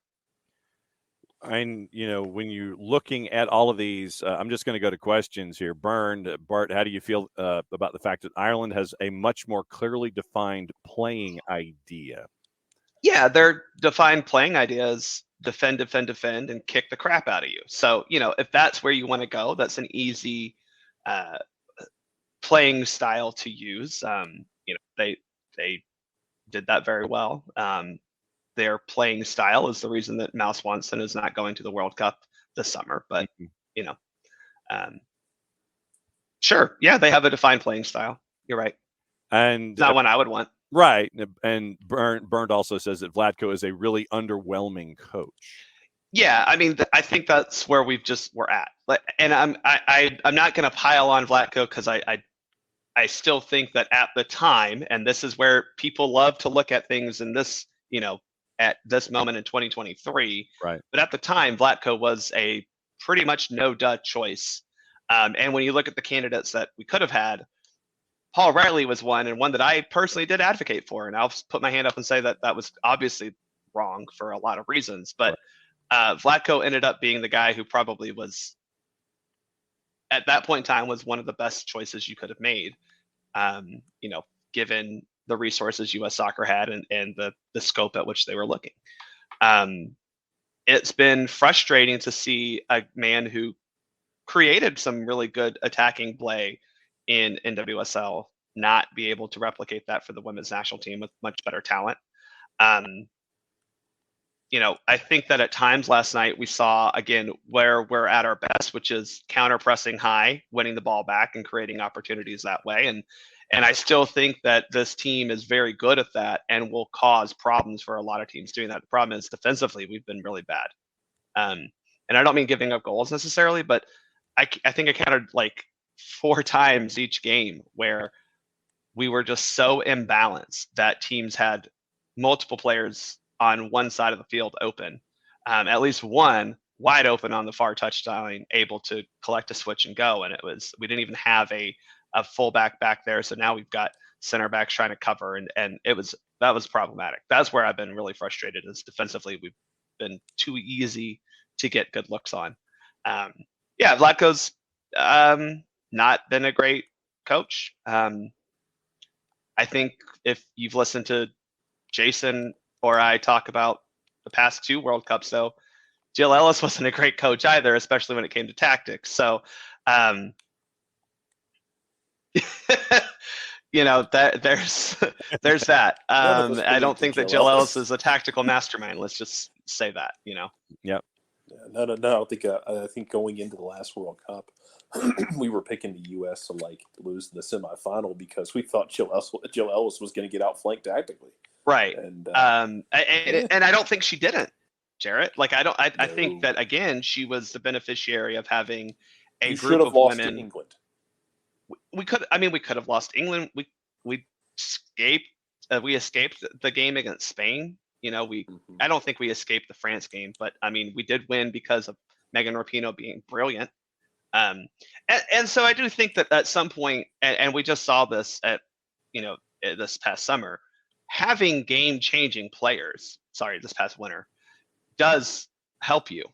And, when you're looking at all of these, I'm just going to go to questions here. Bart, how do you feel about the fact that Ireland has a much more clearly defined playing idea? Yeah, their defined playing ideas: defend, and kick the crap out of you. So, if that's where you want to go, that's an easy playing style to use. they did that very well. Their playing style is the reason that Mouse Swanson is not going to the World Cup this summer. But sure, yeah, they have a defined playing style. You're right, and it's not one I would want. Right, and Bernd also says that Vlatko is a really underwhelming coach. Yeah, I mean, I think that's where we're at. And I'm not going to pile on Vlatko because I still think that at the time, and this is where people love to look at things in this, at this moment in 2023. Right. But at the time, Vlatko was a pretty much no-duh choice. And when you look at the candidates that we could have had, Paul Riley was one, and one that I personally did advocate for. And I'll put my hand up and say that that was obviously wrong for a lot of reasons. But Vlatko ended up being the guy who probably was, at that point in time, was one of the best choices you could have made, given the resources U.S. Soccer had and the scope at which they were looking. It's been frustrating to see a man who created some really good attacking play in NWSL not be able to replicate that for the women's national team with much better talent. I think that at times last night we saw, again, where we're at our best, which is counter-pressing high, winning the ball back and creating opportunities that way. And I still think that this team is very good at that and will cause problems for a lot of teams doing that. The problem is defensively, we've been really bad. And I don't mean giving up goals necessarily, but I think I counted like 4 times each game where we were just so imbalanced that teams had multiple players on one side of the field open, at least one wide open on the far touchline, able to collect a switch and go. And we didn't even have a fullback back there. So now we've got center backs trying to cover, and that was problematic. That's where I've been really frustrated, is defensively we've been too easy to get good looks on. Vlatko's not been a great coach. I think if you've listened to Jason or I talk about the past 2 World Cups, though, Jill Ellis wasn't a great coach either, especially when it came to tactics. So, there's that. I don't think that Jill Ellis is a tactical mastermind. Let's just say that. Yep. No. I think going into the last World Cup, we were picking the U.S. to lose in the semifinal because we thought Jill Ellis was going to get outflanked tactically. Right. And I don't think she didn't, Jarrett. I think that, again, she was the beneficiary of having a group of women. To England. We could have lost England. We escaped the game against Spain. I don't think we escaped the France game, but we did win because of Megan Rapinoe being brilliant. And so I do think that at some point, and we just saw this at, this past summer, having game-changing players, this past winter, does help you.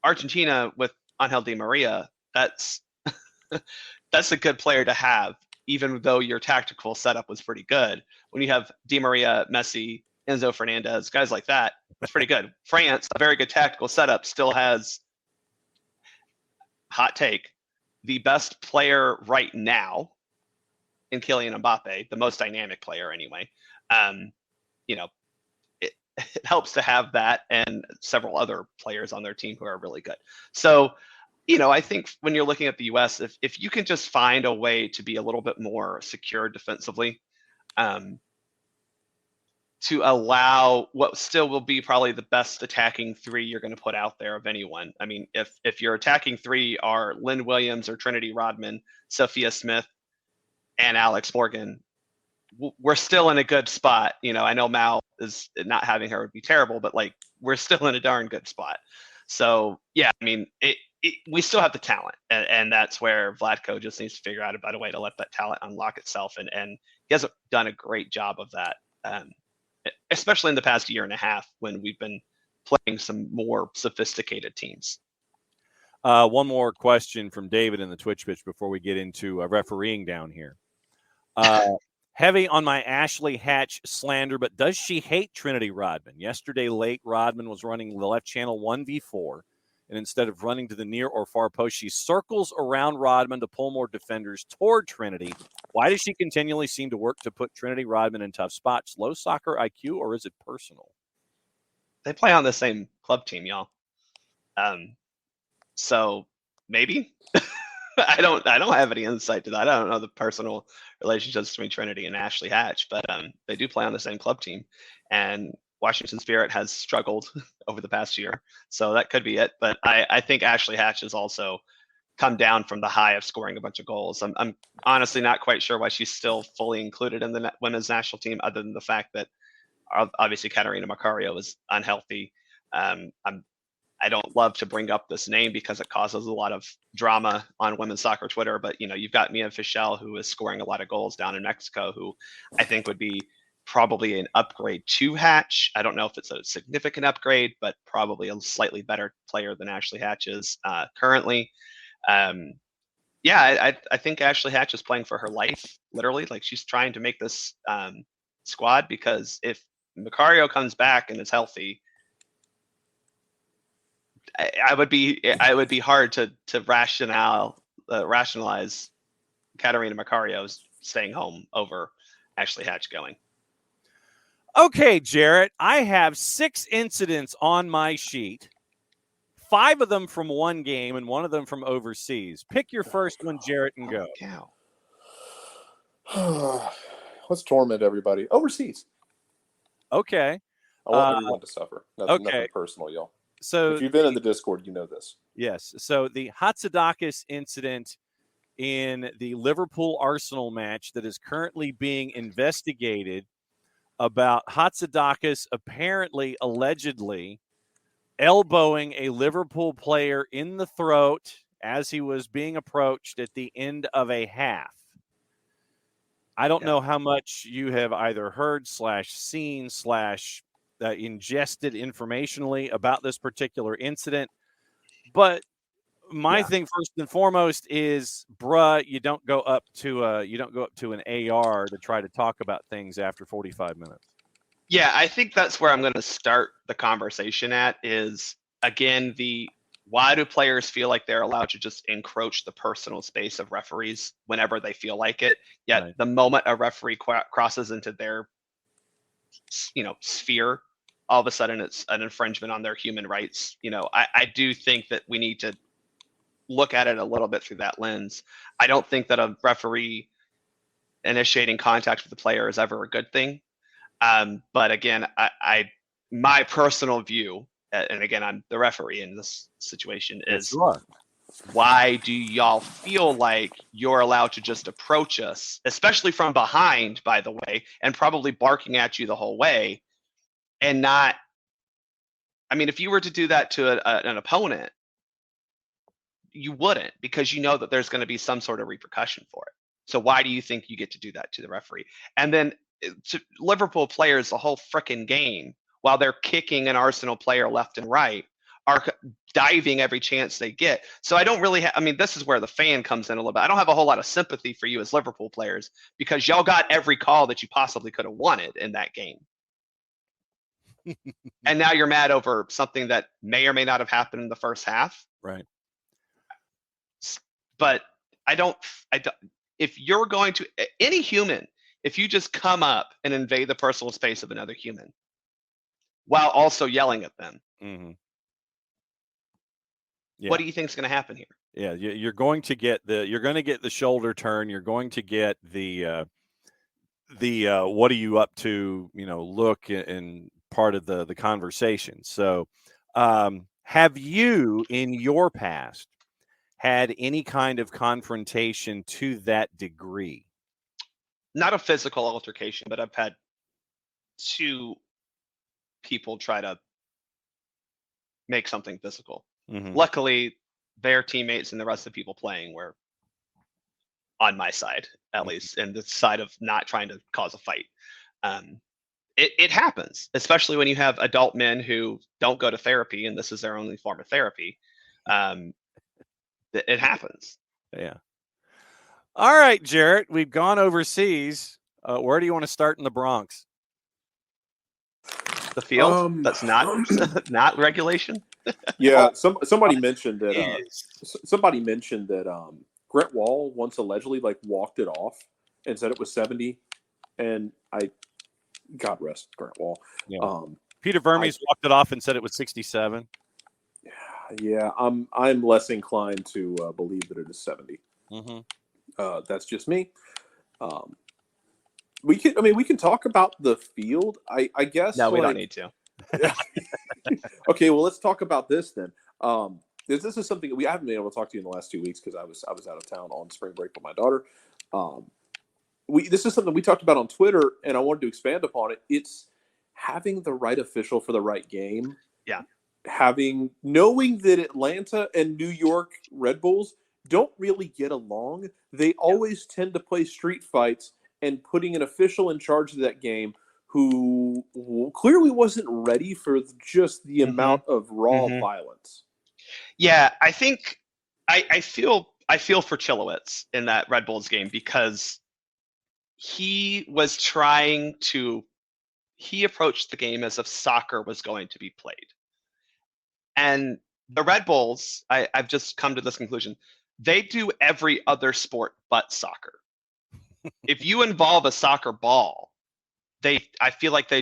Argentina with Angel Di Maria, that's a good player to have, even though your tactical setup was pretty good. When you have Di Maria, Messi, Enzo Fernandez, guys like that, that's pretty good. France, a very good tactical setup, still has, hot take, the best player right now in Kylian Mbappe, the most dynamic player anyway. It helps to have that and several other players on their team who are really good. So, I think when you're looking at the U.S., if you can just find a way to be a little bit more secure defensively, to allow what still will be probably the best attacking 3 you're going to put out there of anyone. If your attacking 3 are Lynn Williams or Trinity Rodman, Sophia Smith, and Alex Morgan, we're still in a good spot. I know Mal is not having her would be terrible, but we're still in a darn good spot. So yeah, we still have the talent, and that's where Vlatko just needs to figure out a better way to let that talent unlock itself. And he hasn't done a great job of that, especially in the past year and a half when we've been playing some more sophisticated teams. One more question from David in the Twitch pitch before we get into refereeing down here. Heavy on my Ashley Hatch slander, but does she hate Trinity Rodman? Yesterday late, Rodman was running the left channel 1v4 and instead of running to the near or far post, she circles around Rodman to pull more defenders toward Trinity. Why does she continually seem to work to put Trinity Rodman in tough spots? Low soccer IQ, or is it personal? They play on the same club team, y'all. So maybe. I don't have any insight to that. I don't know the personal relationships between Trinity and Ashley Hatch, but they do play on the same club team, and Washington Spirit has struggled over the past year, so that could be it. But I think Ashley Hatch has also come down from the high of scoring a bunch of goals. I'm honestly not quite sure why she's still fully included in the women's national team, other than the fact that obviously Katarina Macario is unhealthy. I don't love to bring up this name because it causes a lot of drama on women's soccer Twitter, but you've got Mia Fischel, who is scoring a lot of goals down in Mexico, who I think would be probably an upgrade to Hatch. I don't know if it's a significant upgrade, but probably a slightly better player than Ashley Hatch is currently. I think Ashley Hatch is playing for her life, literally. Like, she's trying to make this squad, because if Macario comes back and is healthy, I would be hard to rationalize Katarina Macario's staying home over Ashley Hatch going. Okay, Jarrett, I have 6 incidents on my sheet. 5 of them from one game and 1 of them from overseas. Pick your first one, Jarrett, and go. Let's torment everybody. Overseas. Okay. I want everyone to suffer. Nothing personal, y'all. So if you've been in the Discord, you know this. Yes. So the Hatzidakis incident in the Liverpool-Arsenal match that is currently being investigated, about Hatzidakis allegedly elbowing a Liverpool player in the throat as he was being approached at the end of a half. I don't know how much you have either heard / seen / ingested informationally about this particular incident, but my thing first and foremost is, bruh, you don't go up to an AR to try to talk about things after 45 minutes. Yeah, I think that's where I'm going to start the conversation at, is, again, why do players feel like they're allowed to just encroach the personal space of referees whenever they feel like it? Yet the moment a referee crosses into their sphere, all of a sudden it's an infringement on their human rights. I do think that we need to look at it a little bit through that lens. I don't think that a referee initiating contact with the player is ever a good thing. But again, my personal view, and again, I'm the referee in this situation, is why do y'all feel like you're allowed to just approach us, especially from behind, by the way, and probably barking at you the whole way, and not, if you were to do that to an opponent, you wouldn't, because you know that there's going to be some sort of repercussion for it. So why do you think you get to do that to the referee? And then to Liverpool players, the whole frickin' game, while they're kicking an Arsenal player left and right, are diving every chance they get. So I don't really this is where the fan comes in a little bit. I don't have a whole lot of sympathy for you as Liverpool players, because y'all got every call that you possibly could have wanted in that game. And now you're mad over something that may or may not have happened in the first half. Right. But I don't, if you're going to, any human, if you just come up and invade the personal space of another human while also yelling at them, what do you think is going to happen here? Yeah, you're going to get the shoulder turn. You're going to get the what are you up to, look and part of the conversation. So have you in your past had any kind of confrontation to that degree? Not a physical altercation, but I've had 2 people try to make something physical. Luckily, their teammates and the rest of the people playing were on my side, at least, and the side of not trying to cause a fight. It happens, especially when you have adult men who don't go to therapy, and this is their only form of therapy. It happens. Yeah. All right, Jarrett, we've gone overseas. Where do you want to start in the Bronx? The field? That's not regulation? Yeah, somebody mentioned that. Is. Somebody mentioned that Grant Wall once allegedly walked it off and said it was 70, and God rest Grant Wall. Yeah. Peter Vermes walked it off and said it was 67. Yeah, I'm less inclined to believe that it is 70. Mm-hmm. That's just me. We can talk about the field. I guess. No, we don't need to. Okay, well, let's talk about this then. This is something I haven't been able to talk to you in the last 2 weeks because I was out of town on spring break with my daughter. This is something we talked about on Twitter, and I wanted to expand upon it. It's having the right official for the right game. Yeah. Knowing that Atlanta and New York Red Bulls don't really get along. They always tend to play street fights, and putting an official in charge of that game who clearly wasn't ready for just the amount of raw violence. Yeah, I think I feel for Chilowitz in that Red Bulls game because he approached the game as if soccer was going to be played. And the Red Bulls, I've just come to this conclusion, they do every other sport but soccer. If you involve a soccer ball, I feel like they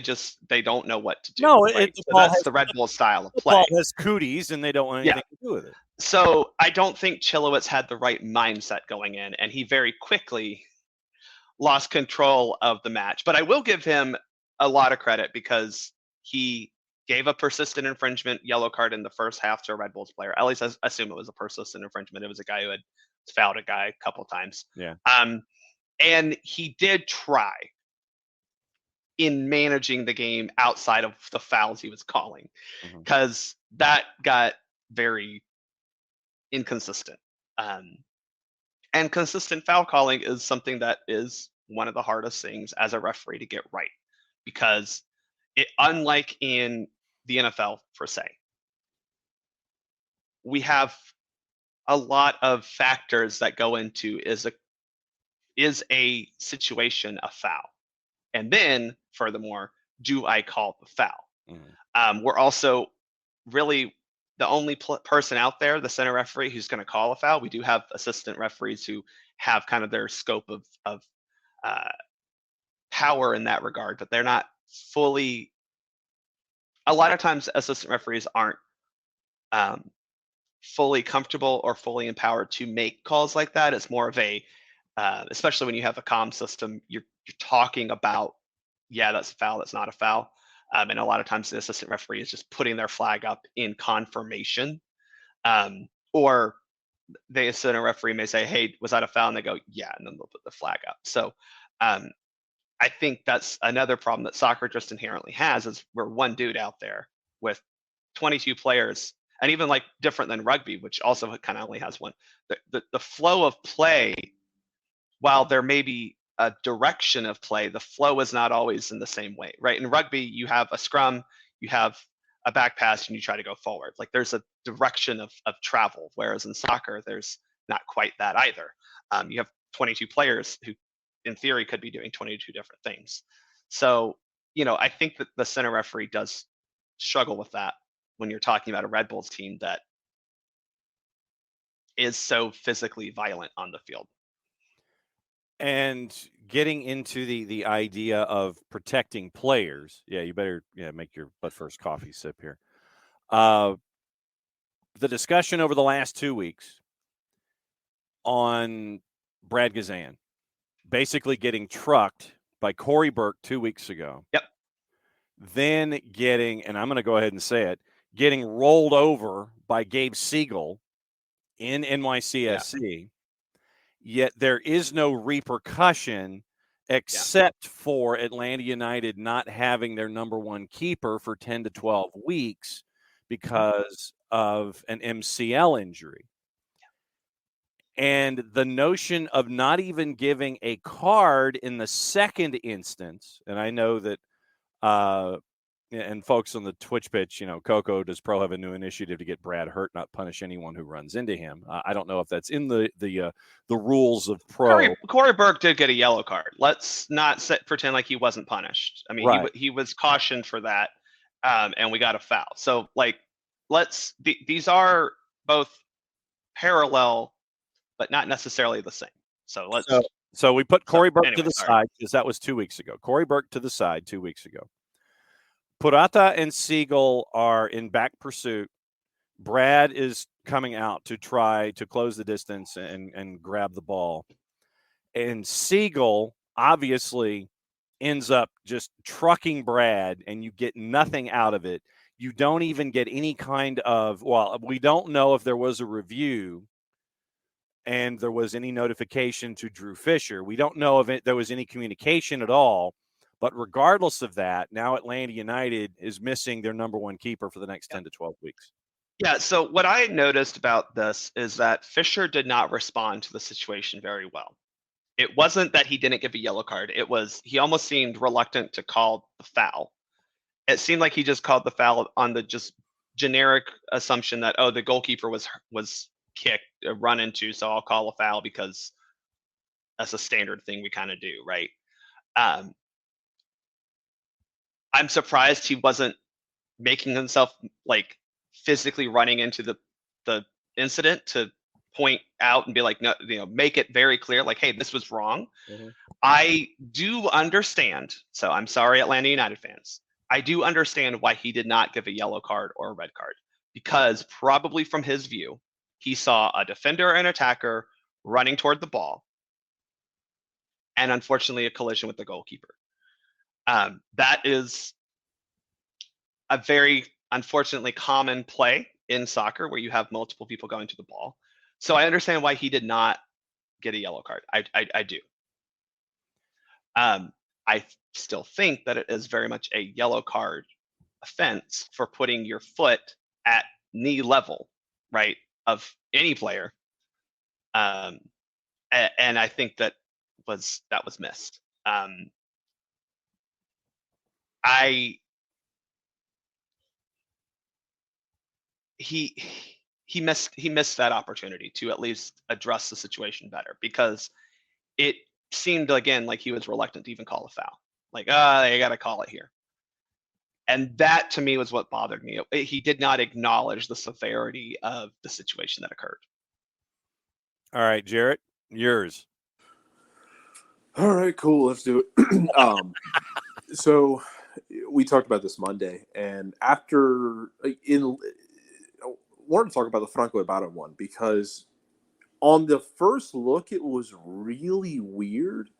don't know what to do. No, right? So that's the Red Bull style of play. The ball has cooties, and they don't want anything to do with it. So I don't think Chilowitz had the right mindset going in, and he very quickly lost control of the match. But I will give him a lot of credit because he gave a persistent infringement yellow card in the first half to a Red Bulls player. At least I assume it was a persistent infringement. It was a guy who had fouled a guy a couple times. Yeah. And he did try in managing the game outside of the fouls he was calling, because that got very inconsistent. And consistent foul calling is something that is one of the hardest things as a referee to get right, because unlike in the NFL per se, we have a lot of factors that go into is a situation a foul, and then furthermore, do I call the foul? We're also really the only person out there, the center referee, who's going to call a foul. We do have assistant referees who have kind of their scope of power in that regard, but they're not fully. A lot of times, assistant referees aren't fully comfortable or fully empowered to make calls like that. It's more of a, especially when you have a comm system, you're talking about, yeah, that's a foul, that's not a foul. And a lot of times the assistant referee is just putting their flag up in confirmation. Or the assistant referee may say, hey, was that a foul? And they go, yeah, and then they'll put the flag up. So I think that's another problem that soccer just inherently has, is we're one dude out there with 22 players, and even like different than rugby, which also kind of only has one. The flow of play, while there may be a direction of play, the flow is not always in the same way, right? In rugby, you have a scrum, you have a back pass, and you try to go forward. Like there's a direction of travel, whereas in soccer, there's not quite that either. You have 22 players who, in theory, could be doing 22 different things. So, I think that the center referee does struggle with that when you're talking about a Red Bulls team that is so physically violent on the field. And getting into the idea of protecting players, you better make your butt first coffee sip here. The discussion over the last 2 weeks on Brad Gazan basically getting trucked by Corey Burke 2 weeks ago. Yep. Then getting, and I'm going to go ahead and say it, getting rolled over by Gabe Siegel in NYCFC. Yet there is no repercussion except for Atlanta United not having their number one keeper for 10 to 12 weeks because of an MCL injury. And the notion of not even giving a card in the second instance, and I know that, and folks on the Twitch pitch, Coco, does Pro have a new initiative to get Brad hurt, not punish anyone who runs into him? I don't know if that's in the rules of Pro. Corey Burke did get a yellow card. Let's not pretend like he wasn't punished. I mean, right. he was cautioned for that, and we got a foul. So, these are both parallel, but not necessarily the same. So So we put Corey Burke to the sorry. side because that was 2 weeks ago. Corey Burke to the side 2 weeks ago. Purata and Siegel are in back pursuit. Brad is coming out to try to close the distance and grab the ball. And Siegel obviously ends up just trucking Brad, and you get nothing out of it. You don't even get any kind of, we don't know if there was a review and there was any notification to Drew Fisher. We don't know if there was any communication at all. But regardless of that, now Atlanta United is missing their number one keeper for the next 10 to 12 weeks. Yeah, so what I noticed about this is that Fisher did not respond to the situation very well. It wasn't that he didn't give a yellow card. It was he almost seemed reluctant to call the foul. It seemed like he just called the foul on the just generic assumption that, the goalkeeper was kicked, run into, so I'll call a foul because that's a standard thing we kind of do, right? I'm surprised he wasn't making himself like physically running into the incident to point out and be like, no, make it very clear, like, hey, this was wrong. Mm-hmm. I do understand. So I'm sorry, Atlanta United fans. I do understand why he did not give a yellow card or a red card, because probably from his view, he saw a defender and attacker running toward the ball, and unfortunately a collision with the goalkeeper. That is a very unfortunately common play in soccer where you have multiple people going to the ball. So I understand why he did not get a yellow card. I do. I still think that it is very much a yellow card offense for putting your foot at knee level, right, of any player. And I think that was missed. He missed that opportunity to at least address the situation better, because it seemed again like he was reluctant to even call a foul. Like, I got to call it here. And that to me was what bothered me. He did not acknowledge the severity of the situation that occurred. All right, Jarrett, yours. All right, cool. Let's do it. So we talked about this Monday, and wanted to talk about the Franco Ibarra one, because on the first look it was really weird,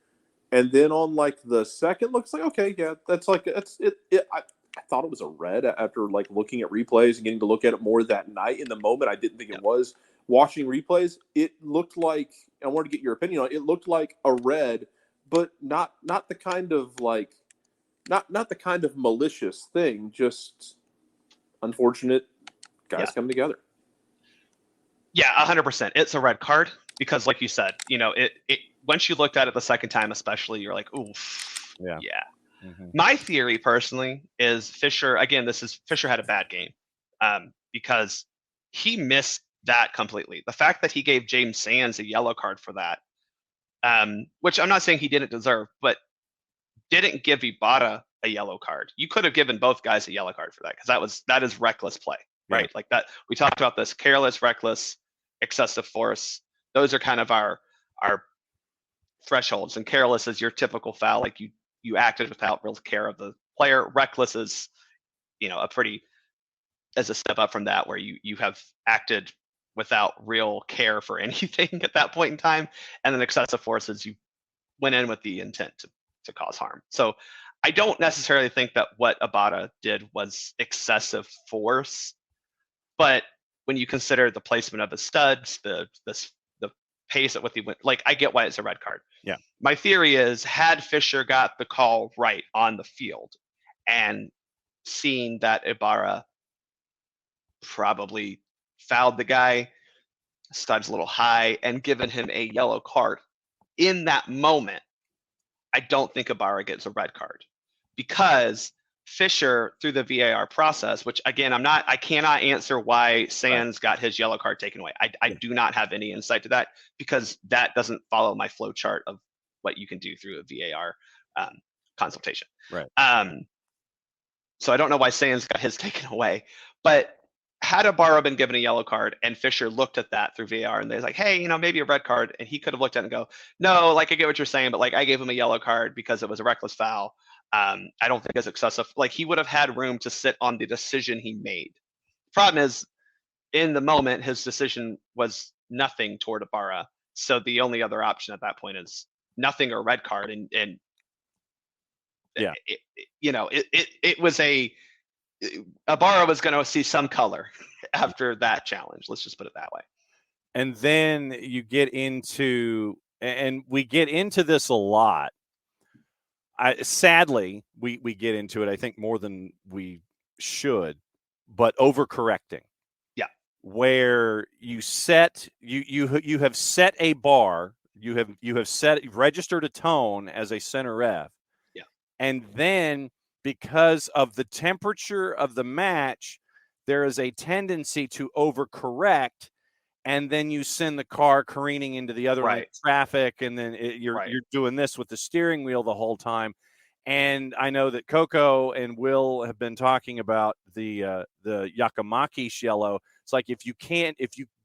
and then on like the second look, it's like, okay, yeah, that's like it. I thought it was a red after like looking at replays and getting to look at it more that night. In the moment, I didn't think it was. Watching replays, it looked like, I wanted to get your opinion on it. It looked like a red, but not the kind of like not the kind of malicious thing. Just unfortunate guys coming together. Yeah, 100%. It's a red card because, like you said, it once you looked at it the second time, especially, you're like, oof, yeah. Mm-hmm. My theory personally is Fisher. Again, Fisher had a bad game because he missed that completely. The fact that he gave James Sands a yellow card for that, which I'm not saying he didn't deserve, but didn't give Ibarra a yellow card. You could have given both guys a yellow card for that, because that is reckless play, right? Yeah. Like that. We talked about this: careless, reckless, excessive force. Those are kind of our thresholds. And careless is your typical foul, like you acted without real care of the player. Reckless is, as a step up from that, where you have acted without real care for anything at that point in time. And then excessive force is you went in with the intent to cause harm. So I don't necessarily think that what Ibarra did was excessive force, but when you consider the placement of his studs, the pace at what he went, like, I get why it's a red card. Yeah. My theory is, had Fisher got the call right on the field and seen that Ibarra probably fouled the guy, studs a little high, and given him a yellow card in that moment, I don't think Ibarra gets a red card, because Fisher, through the VAR process, which again, I cannot answer why Sands got his yellow card taken away. I do not have any insight to that, because that doesn't follow my flow chart of what you can do through a VAR consultation. Right. So I don't know why Sands got his taken away, but had Ibarra been given a yellow card and Fisher looked at that through VAR and they're like, hey, maybe a red card, and he could have looked at it and go, no, like I get what you're saying, but like I gave him a yellow card because it was a reckless foul. I don't think it's excessive. Like he would have had room to sit on the decision he made. Problem is, in the moment, his decision was nothing toward Ibarra. So the only other option at that point is nothing or red card. And yeah, it was Ibarra was going to see some color after that challenge. Let's just put it that way. And then you get into, and we get into this a lot. Sadly, we get into it, I think, more than we should, but overcorrecting. Yeah. Where you have set a bar, you've registered a tone as a center ref. Yeah. And then because of the temperature of the match, there is a tendency to overcorrect, and then you send the car careening into the other lane of traffic, and then you're doing this with the steering wheel the whole time. And I know that Coco and Will have been talking about the Giacomakis yellow. It's like if you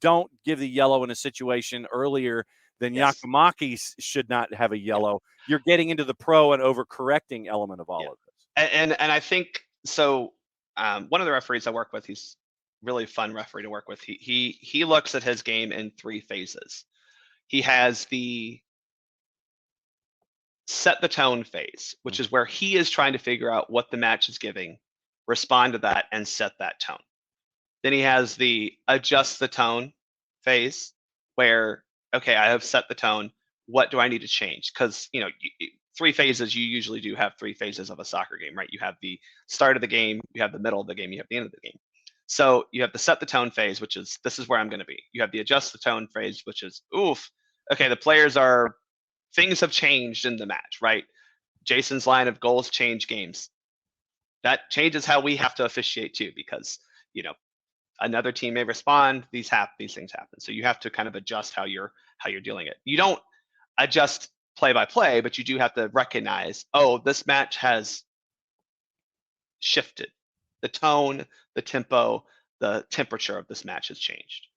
don't give the yellow in a situation earlier, then Giacomakis should not have a yellow. You're getting into the pro and overcorrecting element of all of this. And I think so. One of the referees I work with, he's really fun referee to work with. He looks at his game in 3 phases. He has the set the tone phase, which is where he is trying to figure out what the match is giving, respond to that, and set that tone. Then he has the adjust the tone phase, where, okay, I have set the tone. What do I need to change? Because 3 phases, you usually do have 3 phases of a soccer game, right? You have the start of the game, you have the middle of the game, you have the end of the game. So you have the set the tone phase, which is, this is where I'm going to be. You have the adjust the tone phase, which is, okay, things have changed in the match, right? Jason's line of goals change games. That changes how we have to officiate too, because, another team may respond, these things happen. So you have to kind of adjust how you're dealing it. You don't adjust play by play, but you do have to recognize, this match has shifted. The tone, the tempo, the temperature of this match has changed.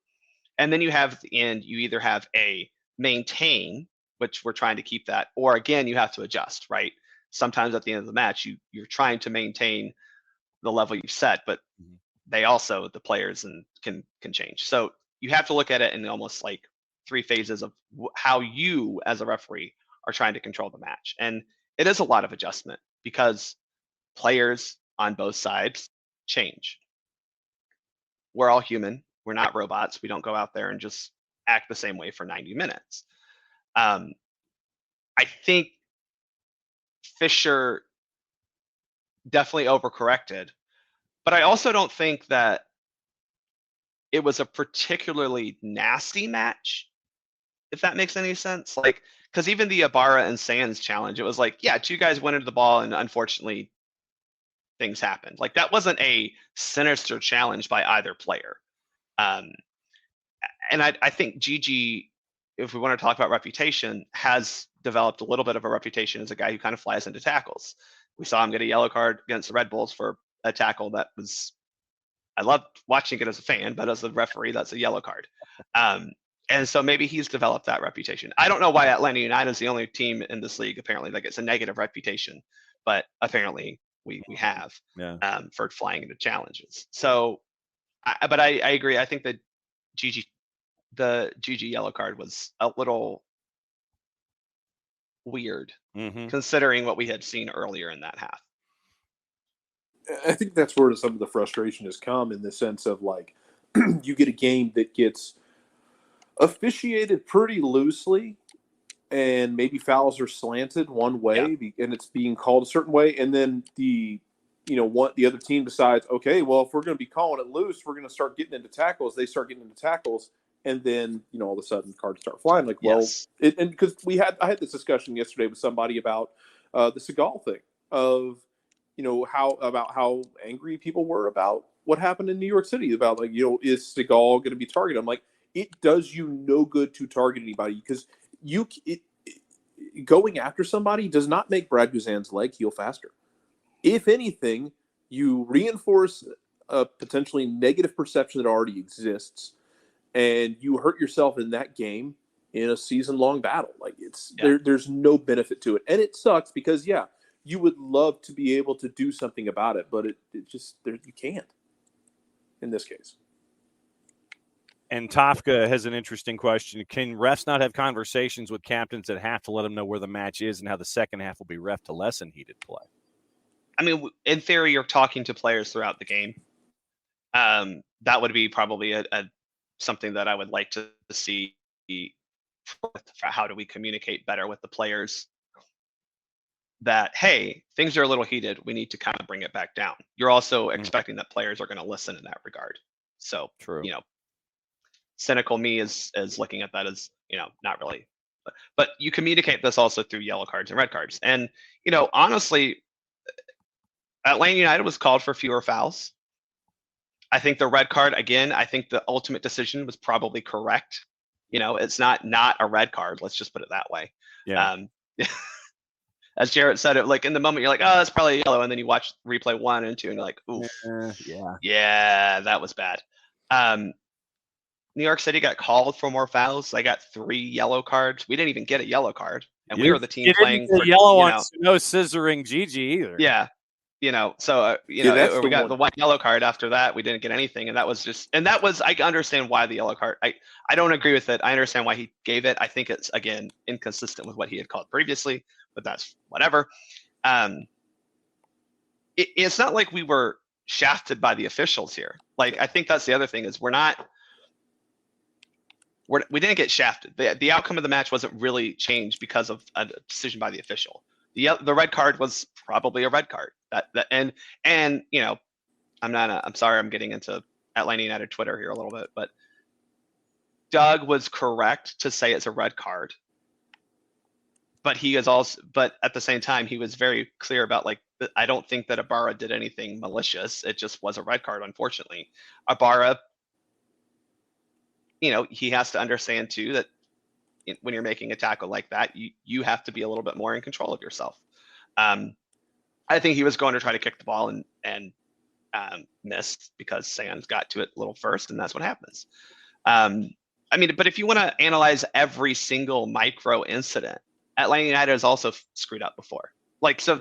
And then you have at the end, you either have a maintain, which we're trying to keep that, or again, you have to adjust, right? Sometimes at the end of the match, you're trying to maintain the level you've set, but they also, the players can change. So you have to look at it in almost like 3 phases of how you as a referee are trying to control the match. And it is a lot of adjustment because players on both sides change. We're all human. We're not robots. We don't go out there and just act the same way for 90 minutes. I think Fisher definitely overcorrected, but I also don't think that it was a particularly nasty match, if that makes any sense. Like, because even the Ibarra and Sands challenge, it was like, 2 guys went into the ball and unfortunately things happened. Like, that wasn't a sinister challenge by either player. And I think Gigi, if we want to talk about reputation, has developed a little bit of a reputation as a guy who kind of flies into tackles. We saw him get a yellow card against the Red Bulls for a tackle that was, I loved watching it as a fan, but as a referee, that's a yellow card. And so maybe he's developed that reputation. I don't know why Atlanta United is the only team in this league, apparently, that gets a negative reputation, but apparently we have for flying into challenges. So, but I agree. I think that the Gigi yellow card was a little weird, considering what we had seen earlier in that half. I think that's where some of the frustration has come, in the sense of, like, you get a game that gets officiated pretty loosely, and maybe fouls are slanted one way, and it's being called a certain way, and then the other team decides, okay, well, if we're going to be calling it loose, we're going to start getting into tackles. They start getting into tackles, and then all of a sudden cards start flying. Like, and because I had this discussion yesterday with somebody about the Seagal thing of how angry people were about what happened in New York City, about, like, is Seagal going to be targeted? I'm like, it does you no good to target anybody, because going after somebody does not make Brad Guzan's leg heal faster. If anything, you reinforce a potentially negative perception that already exists, and you hurt yourself in that game in a season-long battle. Like there's no benefit to it, and it sucks because you would love to be able to do something about it, but it just you can't in this case. And Tafka has an interesting question. Can refs not have conversations with captains that have to let them know where the match is and how the second half will be ref to lessen heated play? I mean, in theory, you're talking to players throughout the game. That would be probably a something that I would like to see. For how do we communicate better with the players? That, hey, things are a little heated. We need to kind of bring it back down. You're also expecting that players are going to listen in that regard. So, True. Cynical me is looking at that as, not really. But you communicate this also through yellow cards and red cards. And, honestly, Atlanta United was called for fewer fouls. I think the red card, again, I think the ultimate decision was probably correct. It's not a red card. Let's just put it that way. Yeah. As Jarrett said, it like in the moment you're like, oh, that's probably yellow, and then you watch replay 1 and 2, and you're like, oof, yeah, that was bad. New York City got called for more fouls. They got 3 yellow cards. We didn't even get a yellow card, and we were the team playing for yellow on no scissoring Gigi either. Yeah, so we got the 1 yellow card after that. We didn't get anything, and that was I understand why the yellow card. I don't agree with it. I understand why he gave it. I think it's, again, inconsistent with what he had called previously, but that's whatever. It's not like we were shafted by the officials here. Like, I think that's the other thing is we didn't get shafted. The outcome of the match wasn't really changed because of a decision by the official. The red card was probably a red card. I'm sorry, I'm getting into Atlanta United Twitter here a little bit, but Doug was correct to say it's a red card. But but at the same time, he was very clear about, like, I don't think that Ibarra did anything malicious. It just was a red card, unfortunately. Ibarra, he has to understand too that when you're making a tackle like that, you have to be a little bit more in control of yourself. I think he was going to try to kick the ball and missed because Sands got to it a little first, and that's what happens. But if you want to analyze every single micro incident, Atlanta United has also screwed up before. Like, so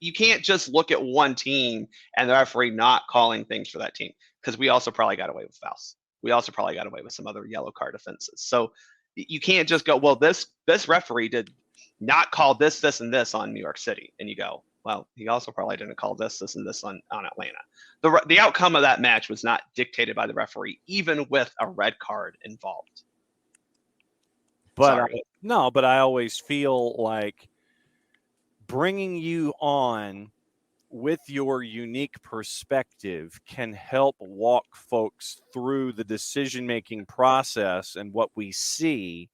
you can't just look at one team and the referee not calling things for that team, because we also probably got away with fouls. We also probably got away with some other yellow card offenses. So you can't just go, well, this referee did not call this, and this on New York City. And you go, well, he also probably didn't call this, and this on Atlanta. The outcome of that match was not dictated by the referee, even with a red card involved. But I always feel like bringing you on with your unique perspective can help walk folks through the decision-making process and what we see,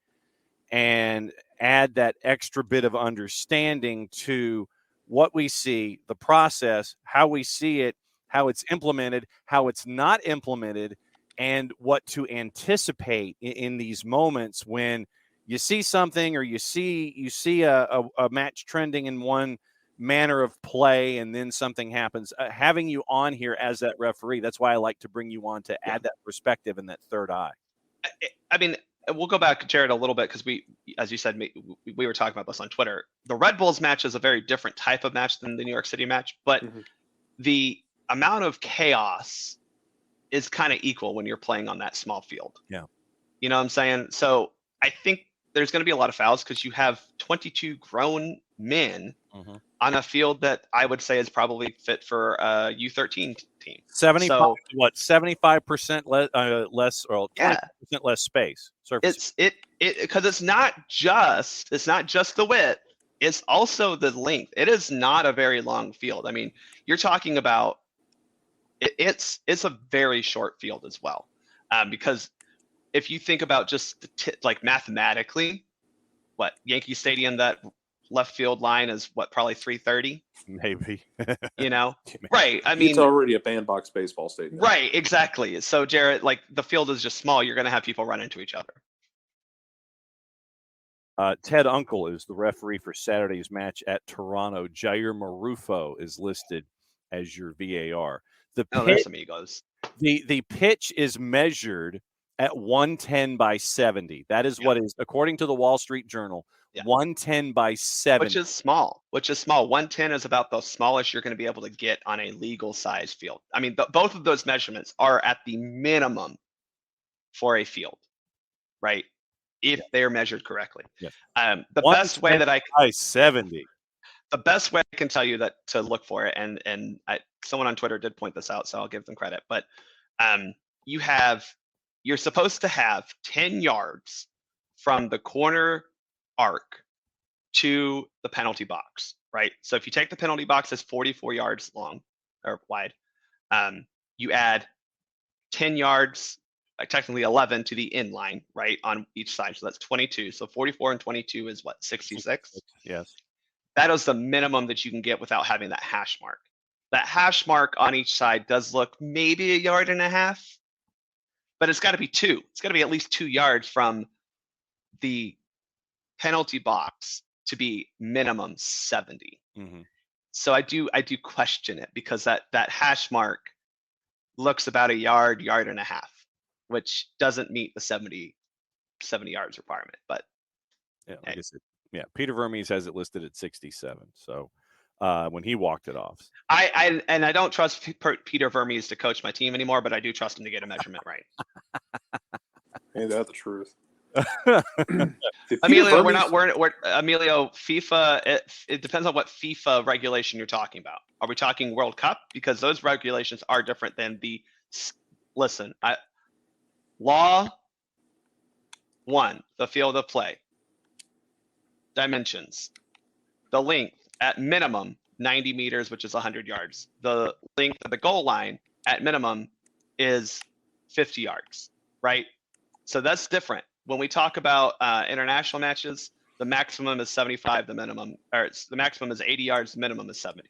and add that extra bit of understanding to what we see, the process, how we see it, how it's implemented, how it's not implemented, and what to anticipate in these moments when you see something, or you see a match trending in one manner of play, and then something happens. Having you on here as that referee, that's why I like to bring you on, to add that perspective and that third eye. I mean, we'll go back, Jared, a little bit, because we, as you said, we were talking about this on Twitter. The Red Bulls match is a very different type of match than the New York City match, but the amount of chaos is kind of equal when you're playing on that small field. Yeah. You know what I'm saying? So I think there's going to be a lot of fouls because you have 22 grown men on a field that I would say is probably fit for a U13 team. 75% less, or 20% less space. Surface. Because it's not just the width, it's also the length. It is not a very long field. I mean, you're talking about it's a very short field as well, because if you think about just like mathematically, what Yankee Stadium, that left field line is probably 330, maybe. Right? I mean, it's already a bandbox baseball stadium. Right? Exactly. So, Jarrett, like, the field is just small. You're going to have people run into each other. Ted Uncle is the referee for Saturday's match at Toronto. Jair Marufo is listed as your VAR. The Oh, pitch, there's some egos. the pitch is measured at 110 by 70. That is what is, according to the Wall Street Journal, 110 by 70. Which is small. 110 is about the smallest you're going to be able to get on a legal size field. I mean, both of those measurements are at the minimum for a field, right? If they're measured correctly. Yes. The best way that I by 70. The best way I can tell you that to look for it, and someone on Twitter did point this out, so I'll give them credit. But you're supposed to have 10 yards from the corner arc to the penalty box, right? So if you take the penalty box as 44 yards long or wide, you add 10 yards, technically 11 to the in line, right, on each side. So that's 22. So 44 and 22 is what, 66? Yes. That is the minimum that you can get without having that hash mark. That hash mark on each side does look maybe 1.5 yards, but it's got to be 2. It's got to be at least 2 yards from the penalty box to be minimum 70. Mm-hmm. So I do question it, because that hash mark looks about 1 yard, 1.5 yards, which doesn't meet the 70 yards requirement. But yeah, like I said, yeah, Peter Vermes has it listed at 67. So when he walked it off, I don't trust Peter Vermes to coach my team anymore, but I do trust him to get a measurement right. Ain't that the truth? Emilio, Emilio, FIFA, it depends on what FIFA regulation you're talking about. Are we talking World Cup? Because those regulations are different than Law 1, the field of play. Dimensions. The length at minimum 90 meters, which is 100 yards. The length of the goal line at minimum is 50 yards, right? So that's different. When we talk about international matches, the maximum is 75, the maximum is 80 yards, the minimum is 70.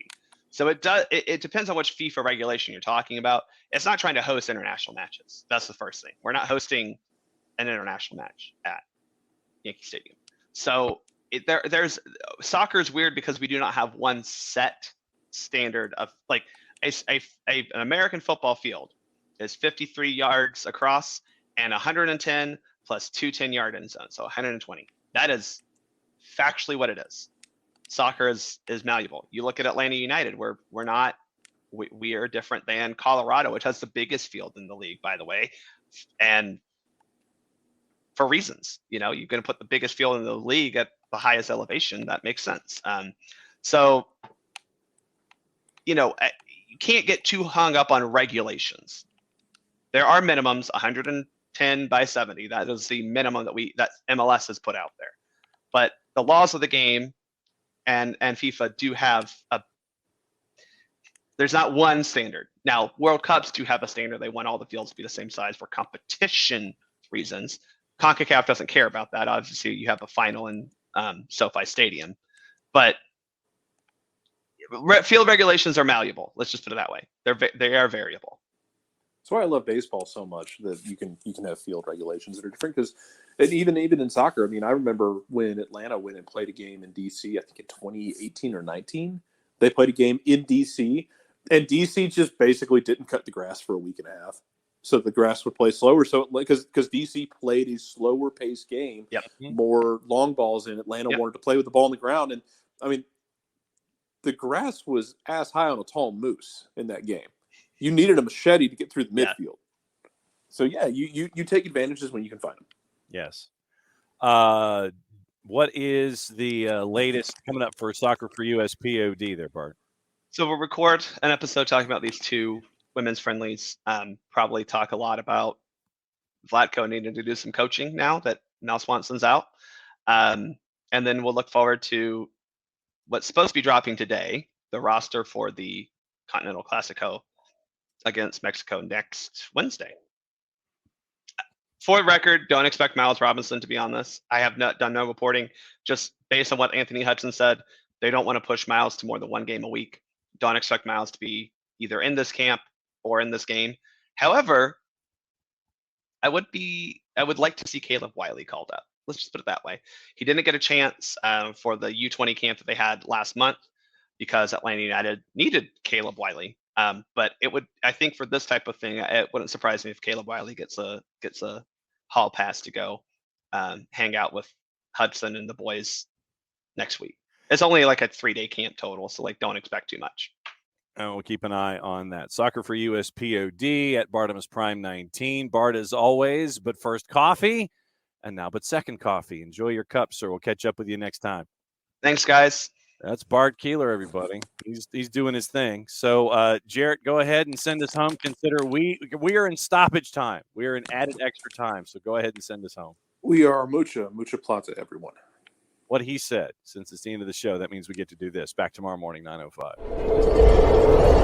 So it depends on which FIFA regulation you're talking about. It's not trying to host international matches. That's the first thing. We're not hosting an international match at Yankee Stadium. So there's soccer is weird because we do not have one set standard of, like, an American football field is 53 yards across and 110 plus 2 10-yard end zones, so 120. That is factually what it is. Soccer is malleable. You look at Atlanta United, we are different than Colorado, which has the biggest field in the league, by the way, and for reasons. You're going to put the biggest field in the league at the highest elevation. That makes sense. So you can't get too hung up on regulations. There are minimums, 110 by 70. That is the minimum that MLS has put out there. But the laws of the game and FIFA do have there's not one standard. Now, World Cups do have a standard. They want all the fields to be the same size for competition reasons. CONCACAF doesn't care about that. Obviously, you have a final in SoFi Stadium. But field regulations are malleable. Let's just put it that way. They are variable. That's why I love baseball so much, that you can have field regulations that are different. Because even in soccer, I mean, I remember when Atlanta went and played a game in DC. I think in 2018 or 19, they played a game in DC, and DC just basically didn't cut the grass for a week and a half, so the grass would play slower. So because DC played a slower paced game, more long balls, and Atlanta wanted to play with the ball on the ground, and I mean, the grass was as high on a tall moose in that game. You needed a machete to get through the midfield. So, yeah, you take advantages when you can find them. Yes. What is the latest coming up for SoccerForUS POD there, Bart? So we'll record an episode talking about these two women's friendlies. Probably talk a lot about Vlatko needing to do some coaching now that Mel Swanson's out. And then we'll look forward to what's supposed to be dropping today, the roster for the Continental Classico against Mexico next Wednesday. For the record, don't expect Miles Robinson to be on this. I have done no reporting. Just based on what Anthony Hudson said, they don't want to push Miles to more than one game a week. Don't expect Miles to be either in this camp or in this game. However, I would like to see Caleb Wiley called up. Let's just put it that way. He didn't get a chance for the U20 camp that they had last month because Atlanta United needed Caleb Wiley. But I think for this type of thing, it wouldn't surprise me if Caleb Wiley gets a hall pass to go hang out with Hudson and the boys next week. It's only like a 3-day camp total, so like don't expect too much. And we'll keep an eye on that. SoccerForUS POD at Bartimus Prime 19. Bart, as always, but first coffee, and now but second coffee. Enjoy your cup, sir. We'll catch up with you next time. Thanks, guys. That's Bart Keeler, everybody. He's doing his thing. So, Jarrett, go ahead and send us home. Consider we are in stoppage time. We are in added extra time. So go ahead and send us home. We are mucha plata, everyone. What he said. Since it's the end of the show, that means we get to do this. Back tomorrow morning, 9:05.